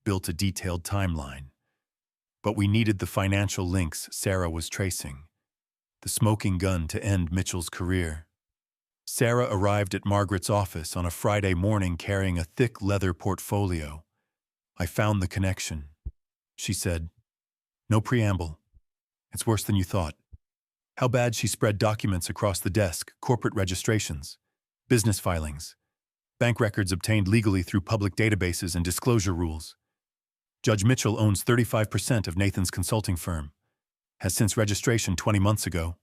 built a detailed timeline. But we needed the financial links Sarah was tracing, the smoking gun to end Mitchell's career. Sarah arrived at Margaret's office on a Friday morning carrying a thick leather portfolio. I found the connection. She said, no preamble. It's worse than you thought. How bad? She spread documents across the desk, corporate registrations, business filings, bank records obtained legally through public databases and disclosure rules. Judge Mitchell owns 35% of Nathan's consulting firm, has since registration 20 months ago.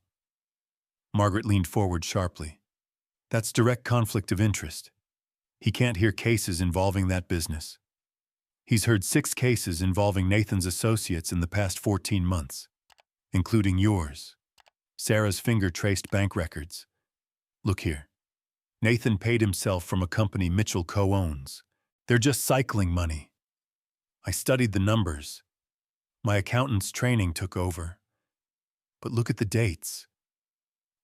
Margaret leaned forward sharply. That's direct conflict of interest. He can't hear cases involving that business. He's heard 6 cases involving Nathan's associates in the past 14 months, including yours. Sarah's finger traced bank records. Look here. Nathan paid himself from a company Mitchell co-owns. They're just cycling money. I studied the numbers. My accountant's training took over. But look at the dates.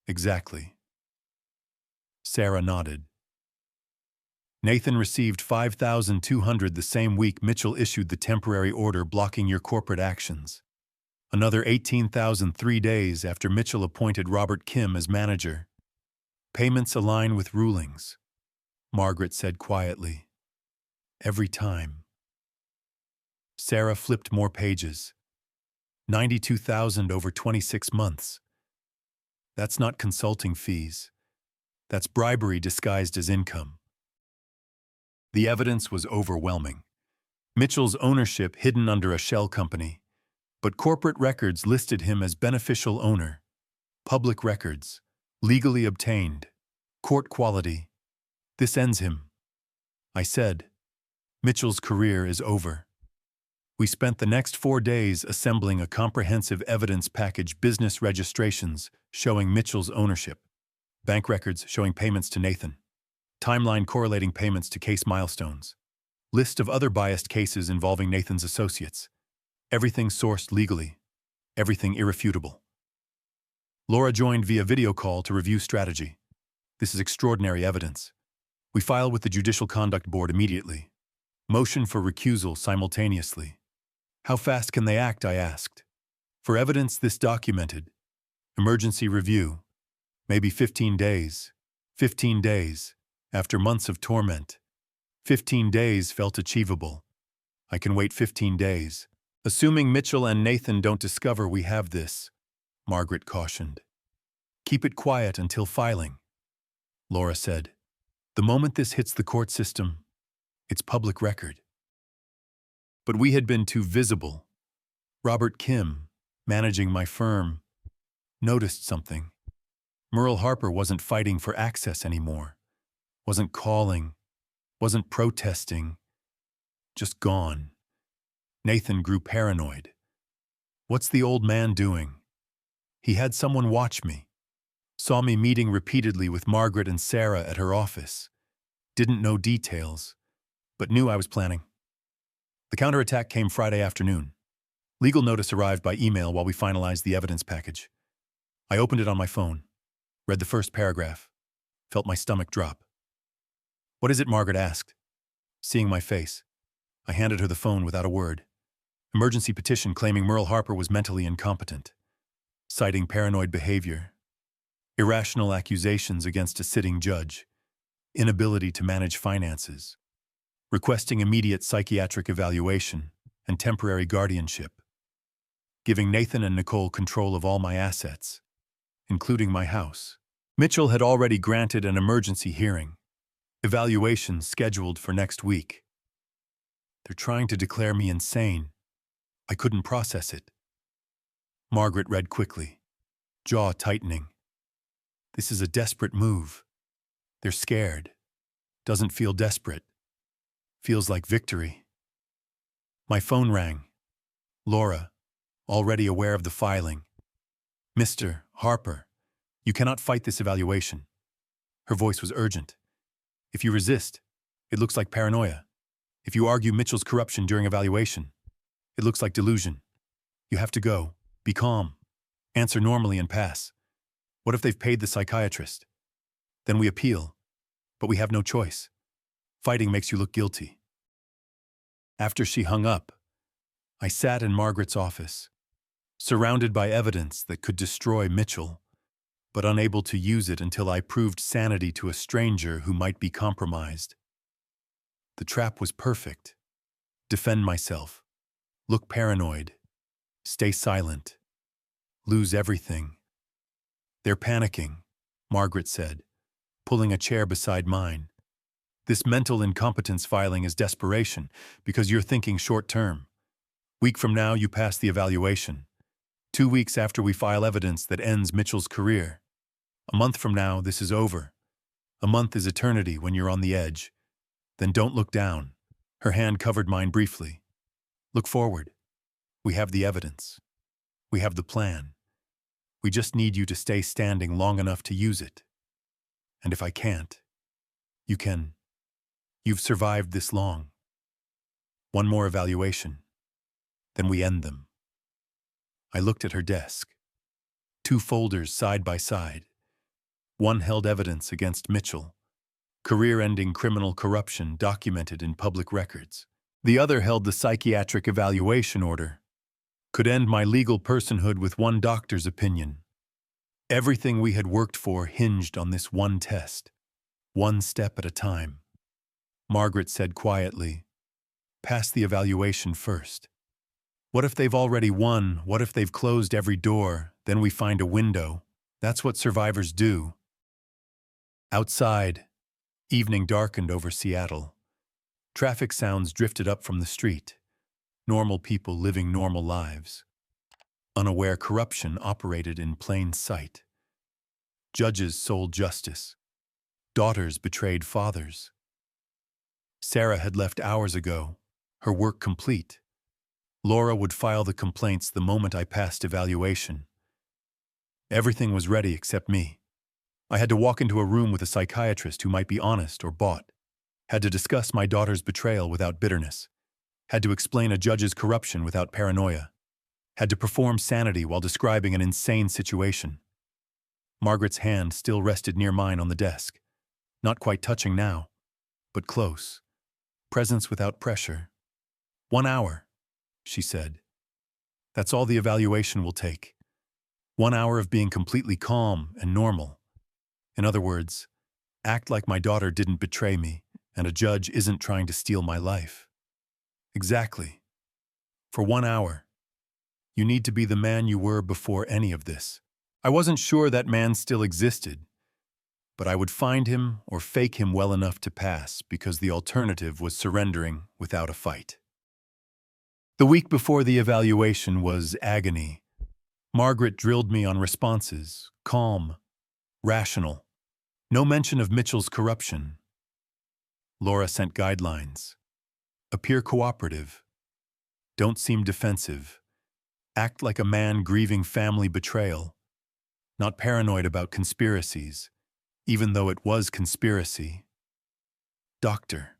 Exactly. Sarah nodded. Nathan received $5,200 the same week Mitchell issued the temporary order blocking your corporate actions. Another $18,000 3 days after Mitchell appointed Robert Kim as manager. Payments align with rulings, Margaret said quietly. Every time. Sarah flipped more pages. $92,000 over 26 months. That's not consulting fees. That's bribery disguised as income. The evidence was overwhelming. Mitchell's ownership hidden under a shell company, but corporate records listed him as beneficial owner. Public records, legally obtained, court quality. This ends him. I said, Mitchell's career is over. We spent the next 4 days assembling a comprehensive evidence package, business registrations showing Mitchell's ownership, bank records showing payments to Nathan, timeline correlating payments to case milestones, list of other biased cases involving Nathan's associates, everything sourced legally, everything irrefutable. Laura joined via video call to review strategy. This is extraordinary evidence. We file with the Judicial Conduct Board immediately. Motion for recusal simultaneously. How fast can they act, I asked. For evidence this documented. Emergency review. Maybe 15 days. 15 days. After months of torment. 15 days felt achievable. I can wait 15 days. Assuming Mitchell and Nathan don't discover we have this, Margaret cautioned. Keep it quiet until filing, Laura said. The moment this hits the court system, it's public record. But we had been too visible. Robert Kim, managing my firm, noticed something. Merle Harper wasn't fighting for access anymore. Wasn't calling. Wasn't protesting. Just gone. Nathan grew paranoid. What's the old man doing? He had someone watch me. Saw me meeting repeatedly with Margaret and Sarah at her office. Didn't know details, but knew I was planning. The counterattack came Friday afternoon. Legal notice arrived by email while we finalized the evidence package. I opened it on my phone, read the first paragraph, felt my stomach drop. What is it? Margaret asked. Seeing my face, I handed her the phone without a word. Emergency petition claiming Merle Harper was mentally incompetent, citing paranoid behavior, irrational accusations against a sitting judge, inability to manage finances, requesting immediate psychiatric evaluation and temporary guardianship, giving Nathan and Nicole control of all my assets, including my house. Mitchell had already granted an emergency hearing, evaluation scheduled for next week. They're trying to declare me insane. I couldn't process it. Margaret read quickly, jaw tightening. This is a desperate move. They're scared. Doesn't feel desperate. Feels like victory. My phone rang. Laura, already aware of the filing. Mr. Harper, you cannot fight this evaluation. Her voice was urgent. If you resist, it looks like paranoia. If you argue Mitchell's corruption during evaluation, it looks like delusion. You have to go. Be calm. Answer normally and pass. What if they've paid the psychiatrist? Then we appeal. But we have no choice. Fighting makes you look guilty. After she hung up, I sat in Margaret's office, surrounded by evidence that could destroy Mitchell, but unable to use it until I proved sanity to a stranger who might be compromised. The trap was perfect. Defend myself. Look paranoid. Stay silent. Lose everything. They're panicking, Margaret said, pulling a chair beside mine. This mental incompetence filing is desperation because you're thinking short-term. Week from now, you pass the evaluation. 2 weeks after we file evidence that ends Mitchell's career. A month from now, this is over. A month is eternity when you're on the edge. Then don't look down. Her hand covered mine briefly. Look forward. We have the evidence. We have the plan. We just need you to stay standing long enough to use it. And if I can't, you can. You've survived this long. One more evaluation. Then we end them. I looked at her desk. 2 folders side by side. One held evidence against Mitchell, career-ending criminal corruption documented in public records. The other held the psychiatric evaluation order. Could end my legal personhood with one doctor's opinion. Everything we had worked for hinged on this one test, one step at a time. Margaret said quietly, "Pass the evaluation first. What if they've already won? What if they've closed every door? Then we find a window. That's what survivors do." Outside, evening darkened over Seattle. Traffic sounds drifted up from the street. Normal people living normal lives. Unaware corruption operated in plain sight. Judges sold justice. Daughters betrayed fathers. Sarah had left hours ago, her work complete. Laura would file the complaints the moment I passed evaluation. Everything was ready except me. I had to walk into a room with a psychiatrist who might be honest or bought. Had to discuss my daughter's betrayal without bitterness. Had to explain a judge's corruption without paranoia. Had to perform sanity while describing an insane situation. Margaret's hand still rested near mine on the desk. Not quite touching now, but close. Presence without pressure. 1 hour, she said. That's all the evaluation will take. 1 hour of being completely calm and normal. In other words, act like my daughter didn't betray me and a judge isn't trying to steal my life. Exactly. For 1 hour. You need to be the man you were before any of this. I wasn't sure that man still existed, but I would find him or fake him well enough to pass because the alternative was surrendering without a fight. The week before the evaluation was agony. Margaret drilled me on responses, calm, rational. No mention of Mitchell's corruption. Laura sent guidelines. Appear cooperative. Don't seem defensive. Act like a man grieving family betrayal. Not paranoid about conspiracies, even though it was conspiracy. Doctor.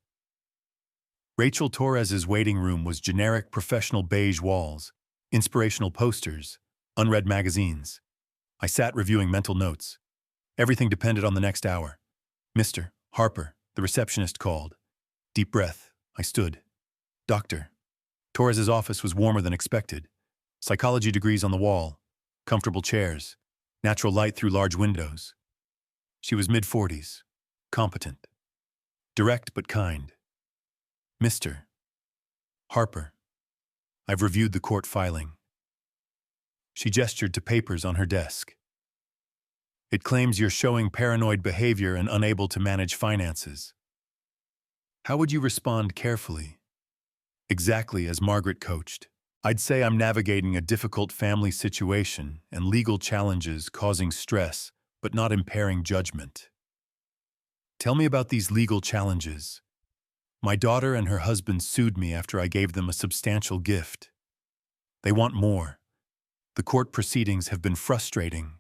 Rachel Torres's waiting room was generic professional beige walls, inspirational posters, unread magazines. I sat reviewing mental notes. Everything depended on the next hour. "Mr. Harper," the receptionist called. Deep breath. I stood. "Doctor." Torres's office was warmer than expected. Psychology degrees on the wall. Comfortable chairs. Natural light through large windows. She was mid-40s. Competent. Direct but kind. "Mr. Harper, I've reviewed the court filing." She gestured to papers on her desk. "It claims you're showing paranoid behavior and unable to manage finances. How would you respond carefully?" Exactly as Margaret coached. I'd say I'm navigating a difficult family situation and legal challenges causing stress, but not impairing judgment. "Tell me about these legal challenges." "My daughter and her husband sued me after I gave them a substantial gift. They want more. The court proceedings have been frustrating.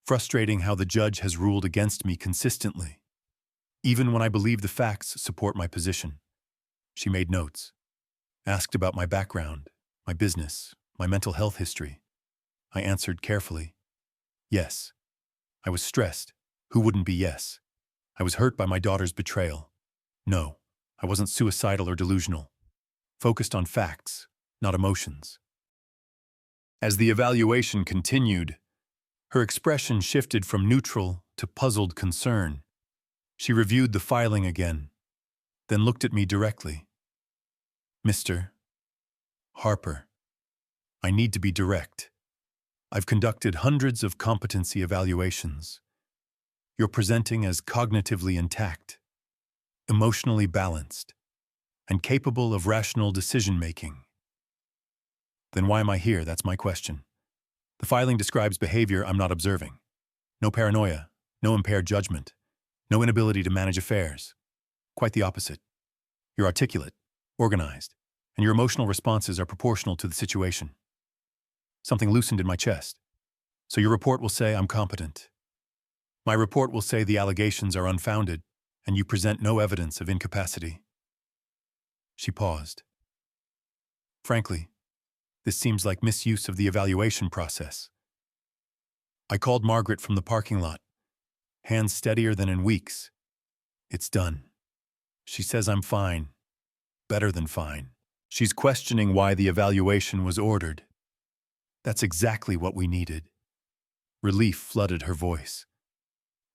Frustrating how the judge has ruled against me consistently, even when I believe the facts support my position." She made notes. Asked about my background, my business, my mental health history. I answered carefully. Yes. I was stressed. Who wouldn't be yes? I was hurt by my daughter's betrayal. No, I wasn't suicidal or delusional. Focused on facts, not emotions. As the evaluation continued, her expression shifted from neutral to puzzled concern. She reviewed the filing again, then looked at me directly. "Mr. Harper, I need to be direct. I've conducted hundreds of competency evaluations. You're presenting as cognitively intact, emotionally balanced, and capable of rational decision-making. Then why am I here? That's my question. The filing describes behavior I'm not observing. No paranoia, no impaired judgment, no inability to manage affairs. Quite the opposite. You're articulate, organized, and your emotional responses are proportional to the situation. Something loosened in my chest. So your report will say I'm competent. My report will say the allegations are unfounded, and you present no evidence of incapacity. She paused. Frankly, this seems like misuse of the evaluation process. I called Margaret from the parking lot, hands steadier than in weeks. It's done. She says I'm fine. Better than fine. She's questioning why the evaluation was ordered. That's exactly what we needed. Relief flooded her voice.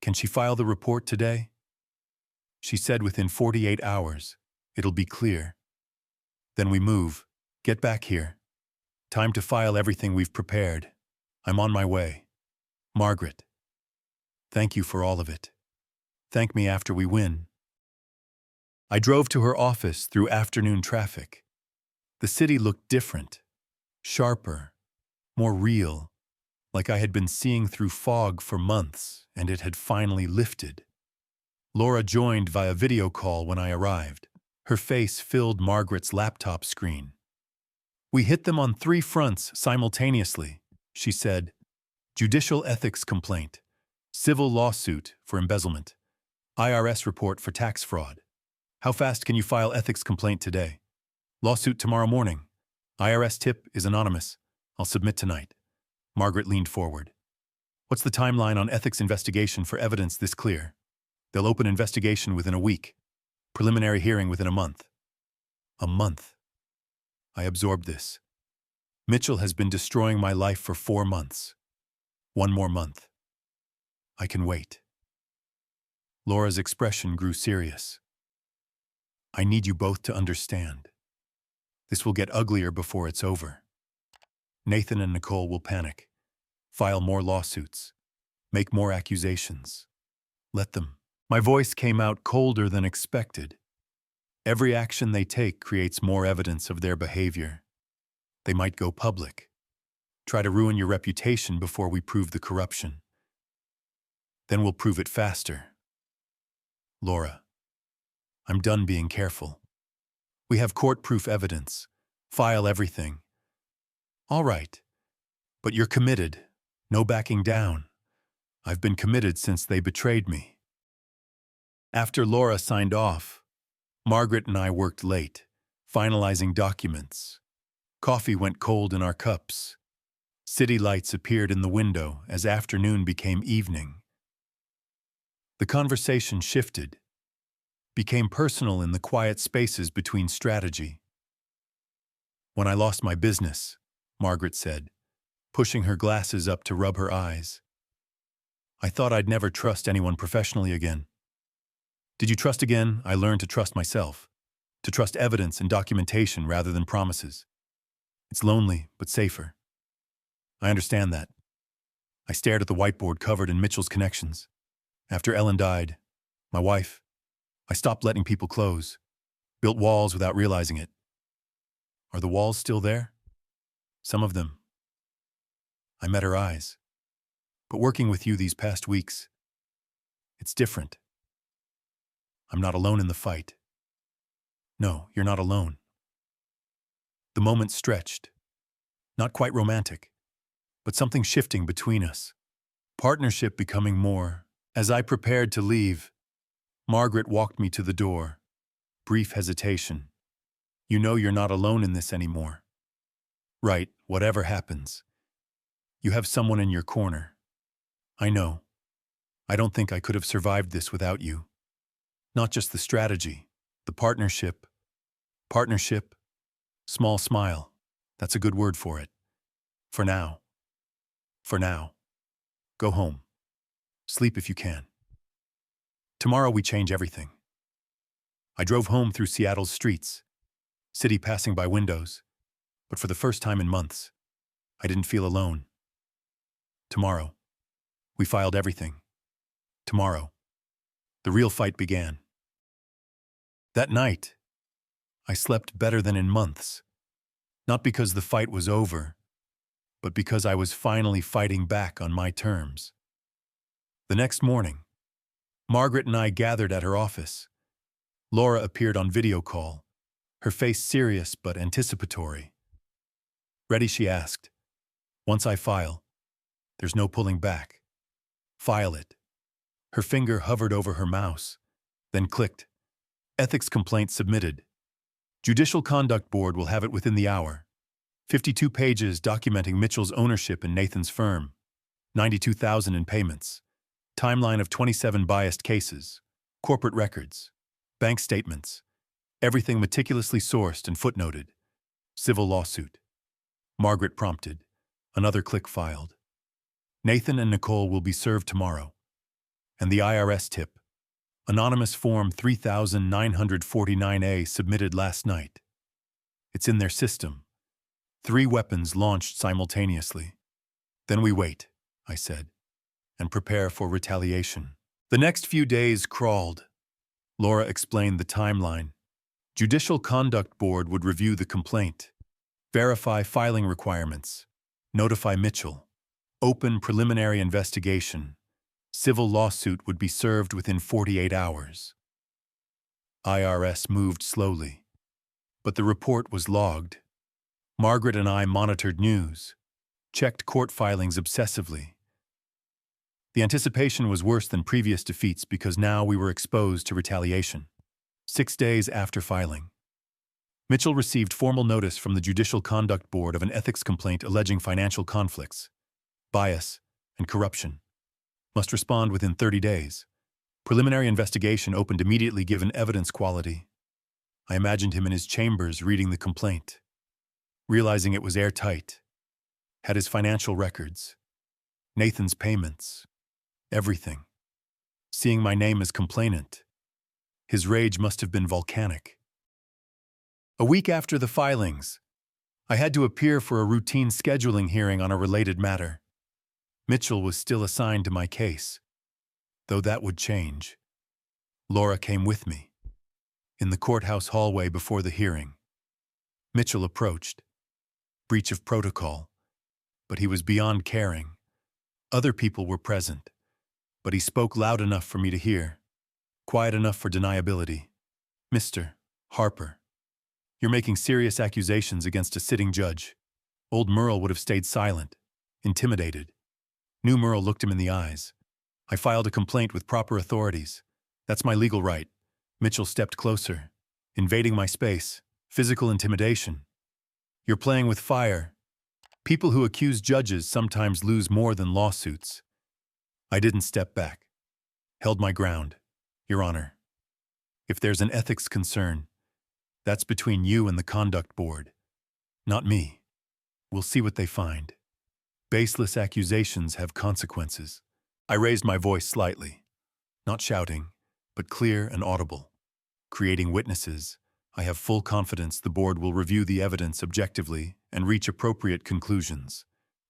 Can she file the report today? She said within 48 hours. It'll be clear. Then we move. Get back here. Time to file everything we've prepared. I'm on my way. Margaret. Thank you for all of it. Thank me after we win. I drove to her office through afternoon traffic. The city looked different, sharper, more real, like I had been seeing through fog for months and it had finally lifted. Laura joined via video call when I arrived. Her face filled Margaret's laptop screen. We hit them on 3 fronts simultaneously, she said. Judicial ethics complaint, civil lawsuit for embezzlement, IRS report for tax fraud. How fast can you file ethics complaint today? Lawsuit tomorrow morning. IRS tip is anonymous. I'll submit tonight. Margaret leaned forward. What's the timeline on ethics investigation for evidence this clear? They'll open investigation within a week. Preliminary hearing within a month. A month. I absorbed this. Mitchell has been destroying my life for 4 months. 1 more month. I can wait. Laura's expression grew serious. I need you both to understand. This will get uglier before it's over. Nathan and Nicole will panic, file more lawsuits, make more accusations. Let them. My voice came out colder than expected. Every action they take creates more evidence of their behavior. They might go public. Try to ruin your reputation before we prove the corruption. Then we'll prove it faster. Laura, I'm done being careful. We have court-proof evidence. File everything. All right. But you're committed. No backing down. I've been committed since they betrayed me. After Laura signed off, Margaret and I worked late, finalizing documents. Coffee went cold in our cups. City lights appeared in the window as afternoon became evening. The conversation shifted, became personal in the quiet spaces between strategy. When I lost my business, Margaret said, pushing her glasses up to rub her eyes, I thought I'd never trust anyone professionally again. Did you trust again? I learned to trust myself, to trust evidence and documentation rather than promises. It's lonely, but safer. I understand that. I stared at the whiteboard covered in Mitchell's connections. After Ellen died, my wife, I stopped letting people close, built walls without realizing it. Are the walls still there? Some of them. I met her eyes. But working with you these past weeks, it's different. I'm not alone in the fight. No, you're not alone. The moment stretched. Not quite romantic, but something shifting between us. Partnership becoming more. As I prepared to leave, Margaret walked me to the door. Brief hesitation. You know you're not alone in this anymore. Right, whatever happens. You have someone in your corner. I know. I don't think I could have survived this without you. Not just the strategy, the partnership. Partnership. Small smile. That's a good word for it. For now. For now. Go home. Sleep if you can. Tomorrow we change everything. I drove home through Seattle's streets, city passing by windows, but for the first time in months, I didn't feel alone. Tomorrow. We filed everything. Tomorrow. The real fight began. That night, I slept better than in months. Not because the fight was over, but because I was finally fighting back on my terms. The next morning, Margaret and I gathered at her office. Laura appeared on video call, her face serious but anticipatory. "Ready?" she asked. "Once I file, there's no pulling back. File it." Her finger hovered over her mouse, then clicked. "Ethics complaint submitted. Judicial Conduct Board will have it within the hour. 52 pages documenting Mitchell's ownership in Nathan's firm. 92,000 in payments. Timeline of 27 biased cases. Corporate records. Bank statements. Everything meticulously sourced and footnoted. Civil lawsuit." Margaret prompted. Another click filed. "Nathan and Nicole will be served tomorrow. And the IRS tip. Anonymous Form 3949A submitted last night. It's in their system. 3 weapons launched simultaneously. Then we wait," I said, "and prepare for retaliation." The next few days crawled. Laura explained the timeline. Judicial Conduct Board would review the complaint, verify filing requirements, notify Mitchell, open preliminary investigation. Civil lawsuit would be served within 48 hours. IRS moved slowly, but the report was logged. Margaret and I monitored news, checked court filings obsessively. The anticipation was worse than previous defeats because now we were exposed to retaliation. 6 days after filing, Mitchell received formal notice from the Judicial Conduct Board of an ethics complaint alleging financial conflicts, bias, and corruption. Must respond within 30 days. Preliminary investigation opened immediately given evidence quality. I imagined him in his chambers reading the complaint, realizing it was airtight. Had his financial records, Nathan's payments, everything. Seeing my name as complainant, his rage must have been volcanic. A week after the filings, I had to appear for a routine scheduling hearing on a related matter. Mitchell was still assigned to my case, though that would change. Laura came with me. In the courthouse hallway before the hearing, Mitchell approached. Breach of protocol, but he was beyond caring. Other people were present, but he spoke loud enough for me to hear, quiet enough for deniability. "Mr. Harper, you're making serious accusations against a sitting judge." Old Merle would have stayed silent, intimidated. New Merle looked him in the eyes. "I filed a complaint with proper authorities. That's my legal right." Mitchell stepped closer, invading my space, physical intimidation. "You're playing with fire. People who accuse judges sometimes lose more than lawsuits." I didn't step back. Held my ground. "Your Honor, if there's an ethics concern, that's between you and the Conduct Board, not me. We'll see what they find. Baseless accusations have consequences." I raised my voice slightly, not shouting, but clear and audible. "Creating witnesses, I have full confidence the board will review the evidence objectively and reach appropriate conclusions.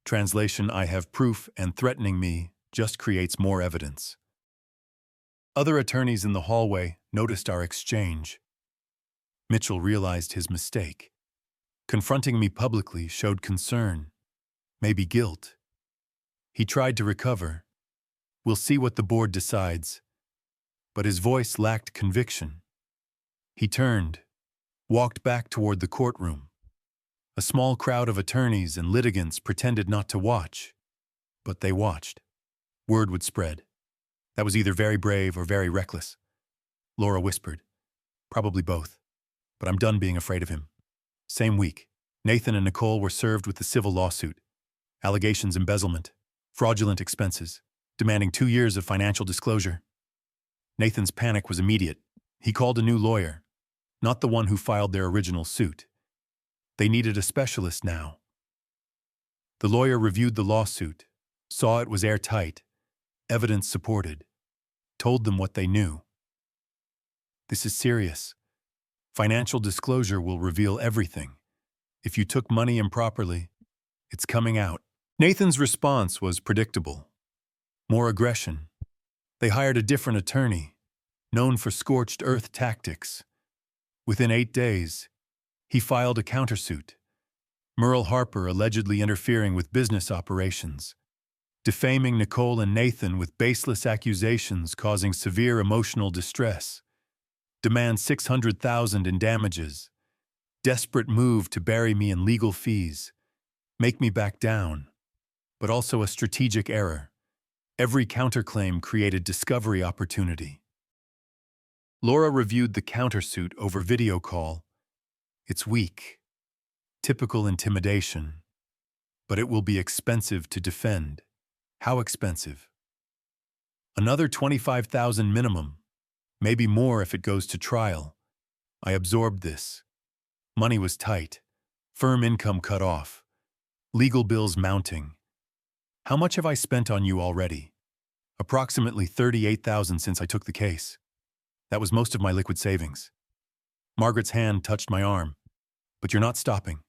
Translation: I have proof, and threatening me just creates more evidence." Other attorneys in the hallway noticed our exchange. Mitchell realized his mistake. Confronting me publicly showed concern, maybe guilt. He tried to recover. "We'll see what the board decides." But his voice lacked conviction. He turned, walked back toward the courtroom. A small crowd of attorneys and litigants pretended not to watch, but they watched. Word would spread. That was either very brave or very reckless. Laura whispered, "Probably both, but I'm done being afraid of him." Same week, Nathan and Nicole were served with the civil lawsuit. Allegations: embezzlement, fraudulent expenses, demanding 2 years of financial disclosure. Nathan's panic was immediate. He called a new lawyer, not the one who filed their original suit. They needed a specialist now. The lawyer reviewed the lawsuit, saw it was airtight, evidence supported, told them what they knew. "This is serious. Financial disclosure will reveal everything. If you took money improperly, it's coming out." Nathan's response was predictable. More aggression. They hired a different attorney, known for scorched earth tactics. Within 8 days, he filed a countersuit. Merle Harper allegedly interfering with business operations. defaming Nicole and Nathan with baseless accusations causing severe emotional distress, demand $600,000 in damages, desperate move to bury me in legal fees, make me back down, but also a strategic error. Every counterclaim created discovery opportunity. Laura reviewed the countersuit over video call. It's weak, typical intimidation, but it will be expensive to defend. How expensive? Another $25,000 minimum, maybe more if it goes to trial. I absorbed this. Money was tight, firm income cut off, legal bills mounting. How much have I spent on you already? Approximately $38,000 since I took the case. That was most of my liquid savings. Margaret's hand touched my arm. But you're not stopping.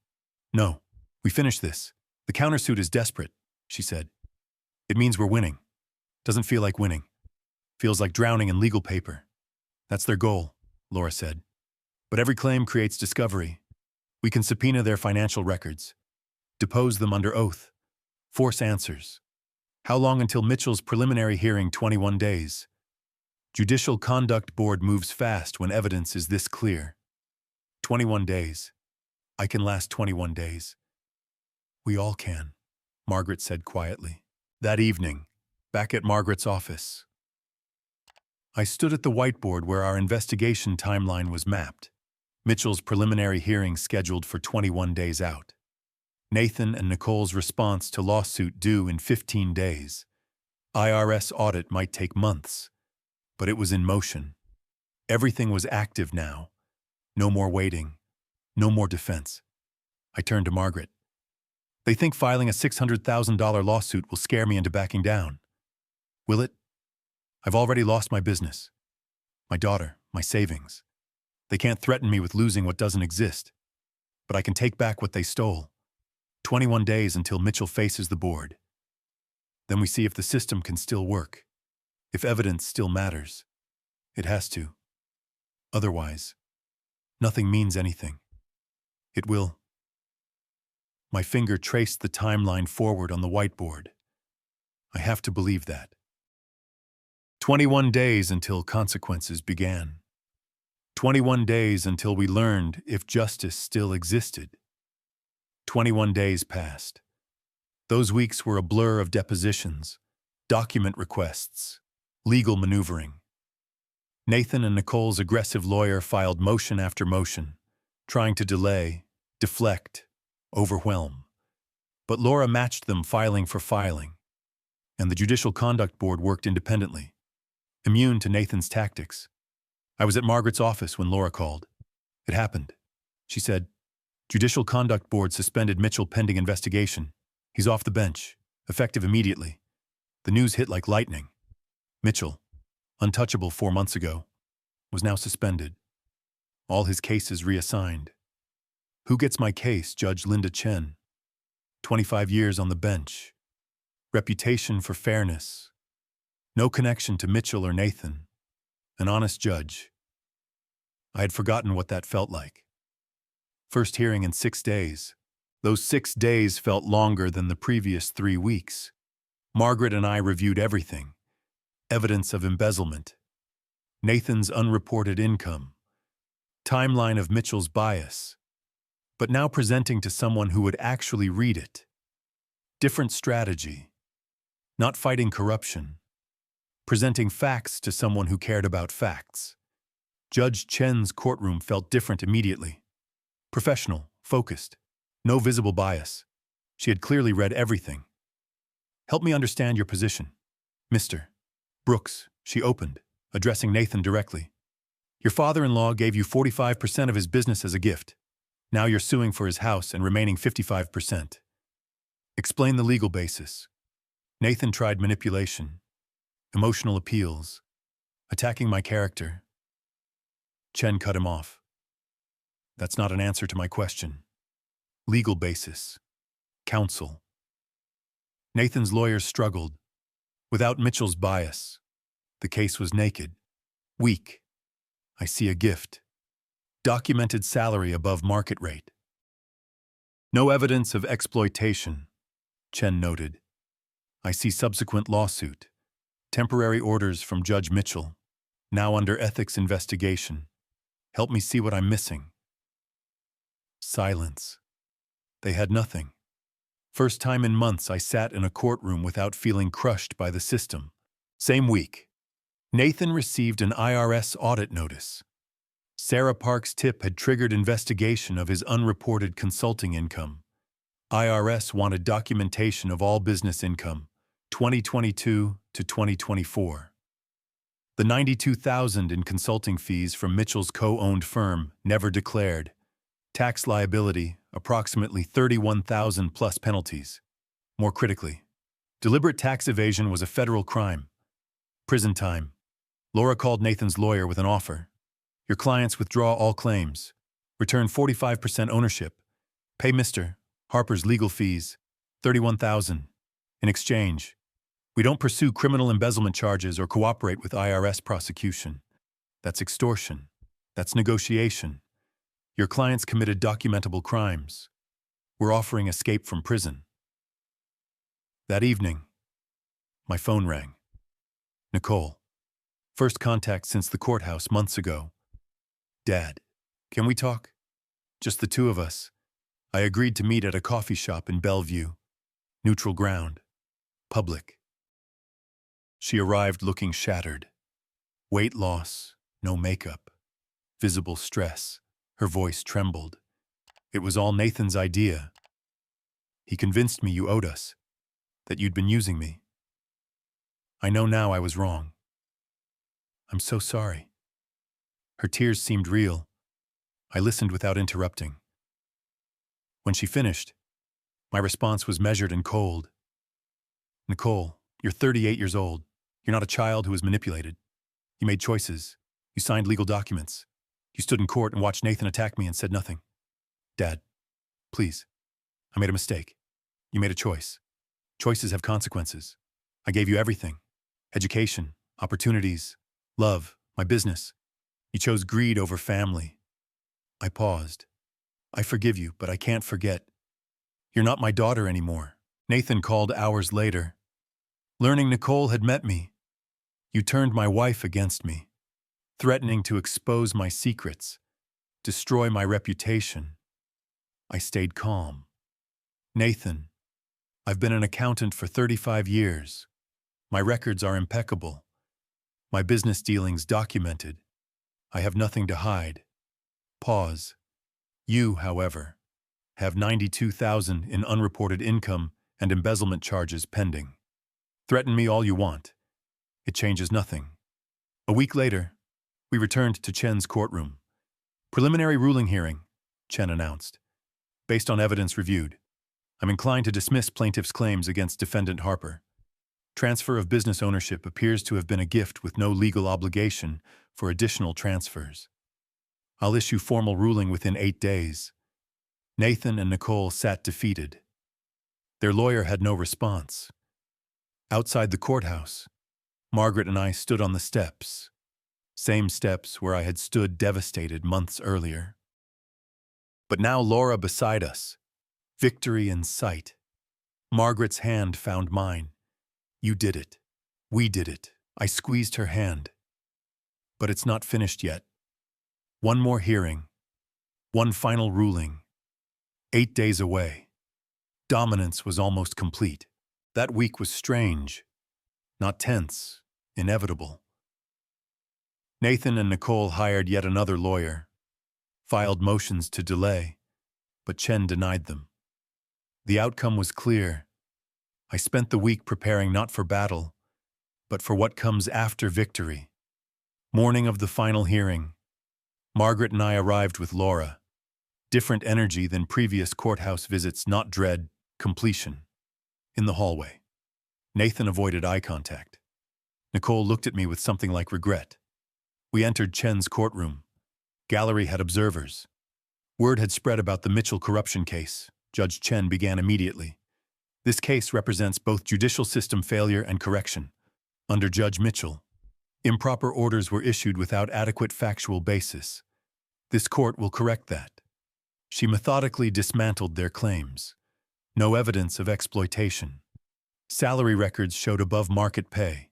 No, we finished this. The countersuit is desperate, she said. It means we're winning. Doesn't feel like winning. Feels like drowning in legal paper. That's their goal, Laura said. But every claim creates discovery. We can subpoena their financial records, depose them under oath, force answers. How long until Mitchell's preliminary hearing? 21 days. Judicial Conduct Board moves fast when evidence is this clear. 21 days. I can last 21 days. We all can, Margaret said quietly. That evening, back at Margaret's office, I stood at the whiteboard where our investigation timeline was mapped. Mitchell's preliminary hearing scheduled for 21 days out. Nathan and Nicole's response to lawsuit due in 15 days. IRS audit might take months, but it was in motion. Everything was active now. No more waiting. No more defense. I turned to Margaret. They think filing a $600,000 lawsuit will scare me into backing down. Will it? I've already lost my business. My daughter, my savings. They can't threaten me with losing what doesn't exist. But I can take back what they stole. 21 days until Mitchell faces the board. Then we see if the system can still work. If evidence still matters. It has to. Otherwise, nothing means anything. It will. My finger traced the timeline forward on the whiteboard. I have to believe that. 21 days until consequences began. 21 days until we learned if justice still existed. 21 days passed. Those weeks were a blur of depositions, document requests, legal maneuvering. Nathan and Nicole's aggressive lawyer filed motion after motion, trying to delay, deflect, overwhelm. But Laura matched them filing for filing, and the Judicial Conduct Board worked independently, immune to Nathan's tactics. I was at Margaret's office when Laura called. It happened. She said, Judicial Conduct Board suspended Mitchell pending investigation. He's off the bench, effective immediately. The news hit like lightning. Mitchell, untouchable 4 months ago, was now suspended. All his cases reassigned. Who gets my case? Judge Linda Chen. 25 years on the bench. Reputation for fairness. No connection to Mitchell or Nathan. An honest judge. I had forgotten what that felt like. First hearing in 6 days. Those 6 days felt longer than the previous 3 weeks. Margaret and I reviewed everything. Evidence of embezzlement. Nathan's unreported income. Timeline of Mitchell's bias. But now presenting to someone who would actually read it. Different strategy. Not fighting corruption. Presenting facts to someone who cared about facts. Judge Chen's courtroom felt different immediately. Professional, focused, no visible bias. She had clearly read everything. Help me understand your position. Mr. Brooks, she opened, addressing Nathan directly. Your father-in-law gave you 45% of his business as a gift. Now you're suing for his house and remaining 55%. Explain the legal basis. Nathan tried manipulation, emotional appeals, attacking my character. Chen cut him off. That's not an answer to my question. Legal basis. Counsel. Nathan's lawyers struggled. Without Mitchell's bias, the case was naked, weak. I see a gift. Documented salary above market rate. No evidence of exploitation, Chen noted. I see subsequent lawsuit. Temporary orders from Judge Mitchell. Now under ethics investigation. Help me see what I'm missing. Silence. They had nothing. First time in months I sat in a courtroom without feeling crushed by the system. Same week, Nathan received an IRS audit notice. Sarah Park's tip had triggered investigation of his unreported consulting income. IRS wanted documentation of all business income, 2022 to 2024. The $92,000 in consulting fees from Mitchell's co-owned firm never declared. Tax liability, approximately $31,000 plus penalties. More critically, deliberate tax evasion was a federal crime. Prison time. Laura called Nathan's lawyer with an offer. Your clients withdraw all claims. Return 45% ownership. Pay Mr. Harper's legal fees, $31,000. In exchange, we don't pursue criminal embezzlement charges or cooperate with IRS prosecution. That's extortion. That's negotiation. Your clients committed documentable crimes. We're offering escape from prison. That evening, my phone rang. Nicole. First contact since the courthouse months ago. Dad, can we talk? Just the two of us. I agreed to meet at a coffee shop in Bellevue. Neutral ground. Public. She arrived looking shattered. Weight loss, no makeup. Visible stress. Her voice trembled. It was all Nathan's idea. He convinced me you owed us, that you'd been using me. I know now I was wrong. I'm so sorry. Her tears seemed real. I listened without interrupting. When she finished, my response was measured and cold. Nicole, you're 38 years old. You're not a child who was manipulated. You made choices. You signed legal documents. You stood in court and watched Nathan attack me and said nothing. Dad, please. I made a mistake. You made a choice. Choices have consequences. I gave you everything. Education, opportunities, love, my business. You chose greed over family. I paused. I forgive you, but I can't forget. You're not my daughter anymore. Nathan called hours later. Learning Nicole had met me. You turned my wife against me, threatening to expose my secrets, destroy my reputation. I stayed calm. Nathan, I've been an accountant for 35 years. My records are impeccable. My business dealings documented. I have nothing to hide. Pause. You, however, have $92,000 in unreported income and embezzlement charges pending. Threaten me all you want. It changes nothing. A week later, we returned to Chen's courtroom. Preliminary ruling hearing, Chen announced. Based on evidence reviewed, I'm inclined to dismiss plaintiff's claims against defendant Harper. Transfer of business ownership appears to have been a gift with no legal obligation for additional transfers. I'll issue formal ruling within 8 days. Nathan and Nicole sat defeated. Their lawyer had no response. Outside the courthouse, Margaret and I stood on the steps. Same steps where I had stood devastated months earlier. But now Laura beside us. Victory in sight. Margaret's hand found mine. You did it. We did it. I squeezed her hand. But it's not finished yet. One more hearing. One final ruling. 8 days away. Dominance was almost complete. That week was strange. Not tense. Inevitable. Nathan and Nicole hired yet another lawyer. Filed motions to delay. But Chen denied them. The outcome was clear. I spent the week preparing not for battle, but for what comes after victory. Morning of the final hearing, Margaret and I arrived with Laura. Different energy than previous courthouse visits, not dread, completion. In the hallway. Nathan avoided eye contact. Nicole looked at me with something like regret. We entered Chen's courtroom. Gallery had observers. Word had spread about the Mitchell corruption case. Judge Chen began immediately. This case represents both judicial system failure and correction. Under Judge Mitchell, improper orders were issued without adequate factual basis. This court will correct that. She methodically dismantled their claims. No evidence of exploitation. Salary records showed above market pay.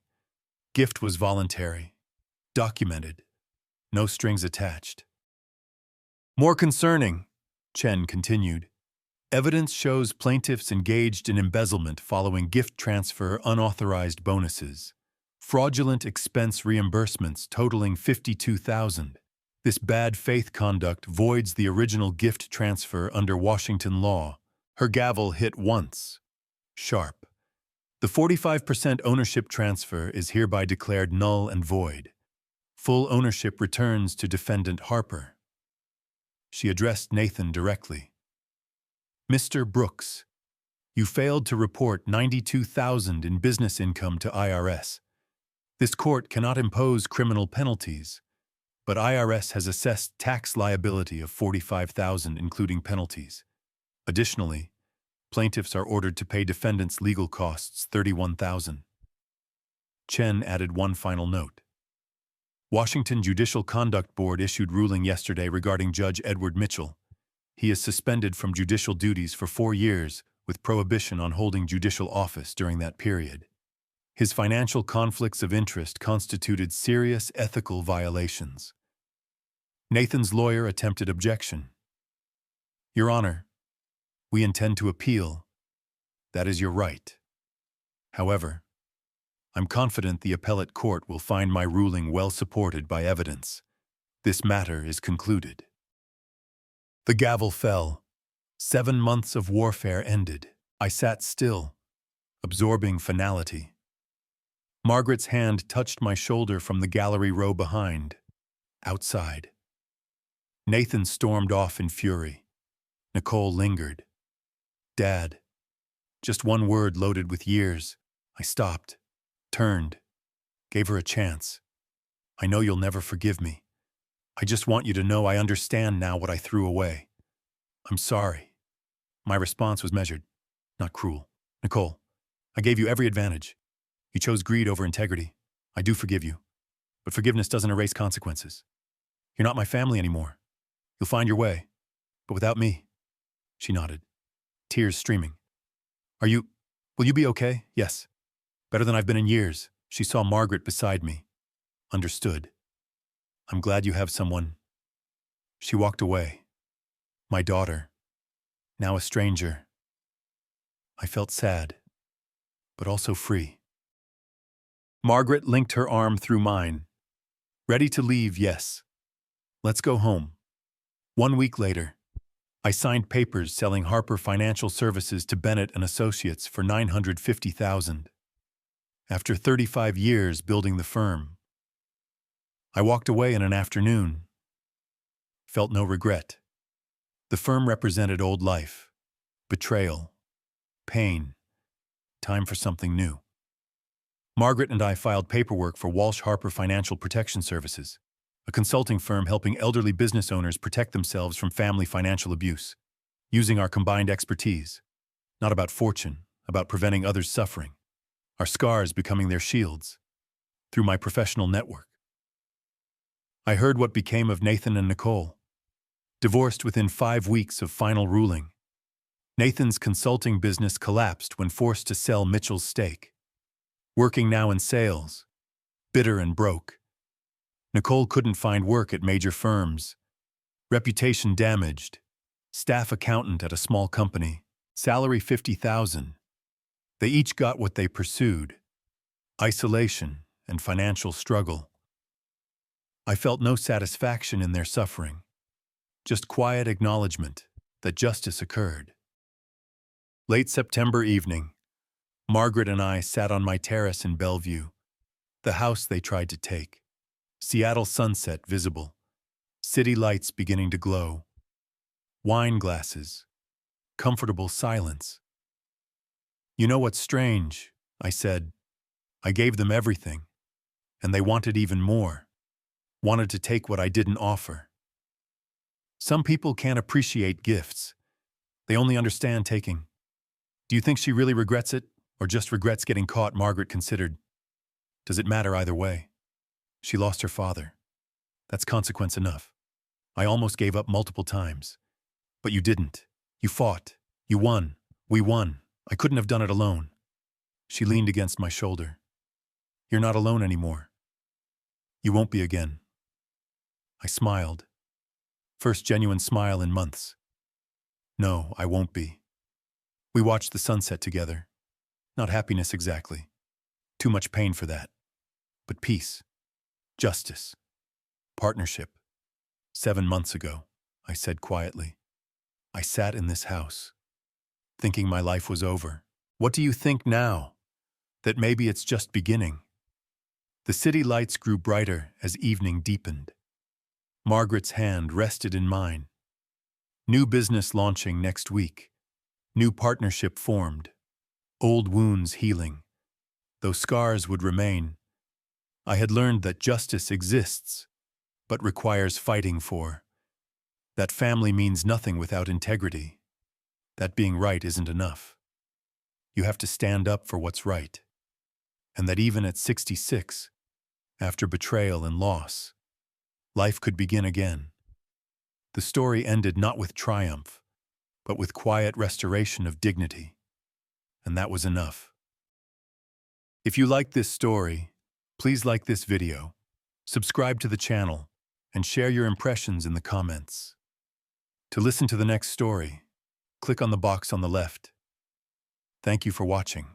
Gift was voluntary, documented, no strings attached. More concerning, Chen continued. Evidence shows plaintiffs engaged in embezzlement following gift transfer unauthorized bonuses, fraudulent expense reimbursements totaling $52,000. This bad faith conduct voids the original gift transfer under Washington law. Her gavel hit once. Sharp. The 45% ownership transfer is hereby declared null and void. Full ownership returns to defendant Harper. She addressed Nathan directly. Mr. Brooks, you failed to report $92,000 in business income to IRS. This court cannot impose criminal penalties, but IRS has assessed tax liability of $45,000 including penalties. Additionally, plaintiffs are ordered to pay defendants' legal costs $31,000. Chen added one final note. Washington Judicial Conduct Board issued ruling yesterday regarding Judge Edward Mitchell. He is suspended from judicial duties for 4 years with prohibition on holding judicial office during that period. His financial conflicts of interest constituted serious ethical violations. Nathan's lawyer attempted objection. Your Honor, we intend to appeal. That is your right. However, I'm confident the appellate court will find my ruling well supported by evidence. This matter is concluded. The gavel fell. 7 months of warfare ended. I sat still, absorbing finality. Margaret's hand touched my shoulder from the gallery row behind. Outside. Nathan stormed off in fury. Nicole lingered. Dad. Just one word loaded with years. I stopped, turned, gave her a chance. I know you'll never forgive me. I just want you to know I understand now what I threw away. I'm sorry. My response was measured, not cruel. Nicole, I gave you every advantage. You chose greed over integrity. I do forgive you. But forgiveness doesn't erase consequences. You're not my family anymore. You'll find your way. But without me. She nodded, tears streaming. Will you be okay? Yes. Better than I've been in years. She saw Margaret beside me. Understood. I'm glad you have someone. She walked away. My daughter. Now a stranger. I felt sad, but also free. Margaret linked her arm through mine. Ready to leave, yes. Let's go home. 1 week later, I signed papers selling Harper Financial Services to Bennett and Associates for $950,000. After 35 years building the firm, I walked away in an afternoon. Felt no regret. The firm represented old life, betrayal, pain, time for something new. Margaret and I filed paperwork for Walsh Harper Financial Protection Services, a consulting firm helping elderly business owners protect themselves from family financial abuse, using our combined expertise. Not about fortune, about preventing others' suffering, our scars becoming their shields, through my professional network. I heard what became of Nathan and Nicole. Divorced within 5 weeks of final ruling. Nathan's consulting business collapsed when forced to sell Mitchell's stake. Working now in sales, bitter and broke. Nicole couldn't find work at major firms. Reputation damaged. Staff accountant at a small company. Salary $50,000. They each got what they pursued. Isolation and financial struggle. I felt no satisfaction in their suffering. Just quiet acknowledgement that justice occurred. Late September evening, Margaret and I sat on my terrace in Bellevue, the house they tried to take. Seattle sunset visible, city lights beginning to glow. Wine glasses, comfortable silence. You know what's strange, I said. I gave them everything, and they wanted even more. Wanted to take what I didn't offer. Some people can't appreciate gifts. They only understand taking. Do you think she really regrets it, or just regrets getting caught? Margaret considered. Does it matter either way? She lost her father. That's consequence enough. I almost gave up multiple times. But you didn't. You fought. You won. We won. I couldn't have done it alone. She leaned against my shoulder. You're not alone anymore. You won't be again. I smiled. First genuine smile in months. No, I won't be. We watched the sunset together. Not happiness exactly. Too much pain for that. But peace. Justice. Partnership. 7 months ago, I said quietly. I sat in this house, thinking my life was over. What do you think now? That maybe it's just beginning? The city lights grew brighter as evening deepened. Margaret's hand rested in mine. New business launching next week. New partnership formed. Old wounds healing. Though scars would remain, I had learned that justice exists, but requires fighting for. That family means nothing without integrity. That being right isn't enough. You have to stand up for what's right. And that even at 66, after betrayal and loss, life could begin again. The story ended not with triumph, but with quiet restoration of dignity. And that was enough. If you like this story, please like this video, subscribe to the channel, and share your impressions in the comments. To listen to the next story, click on the box on the left. Thank you for watching.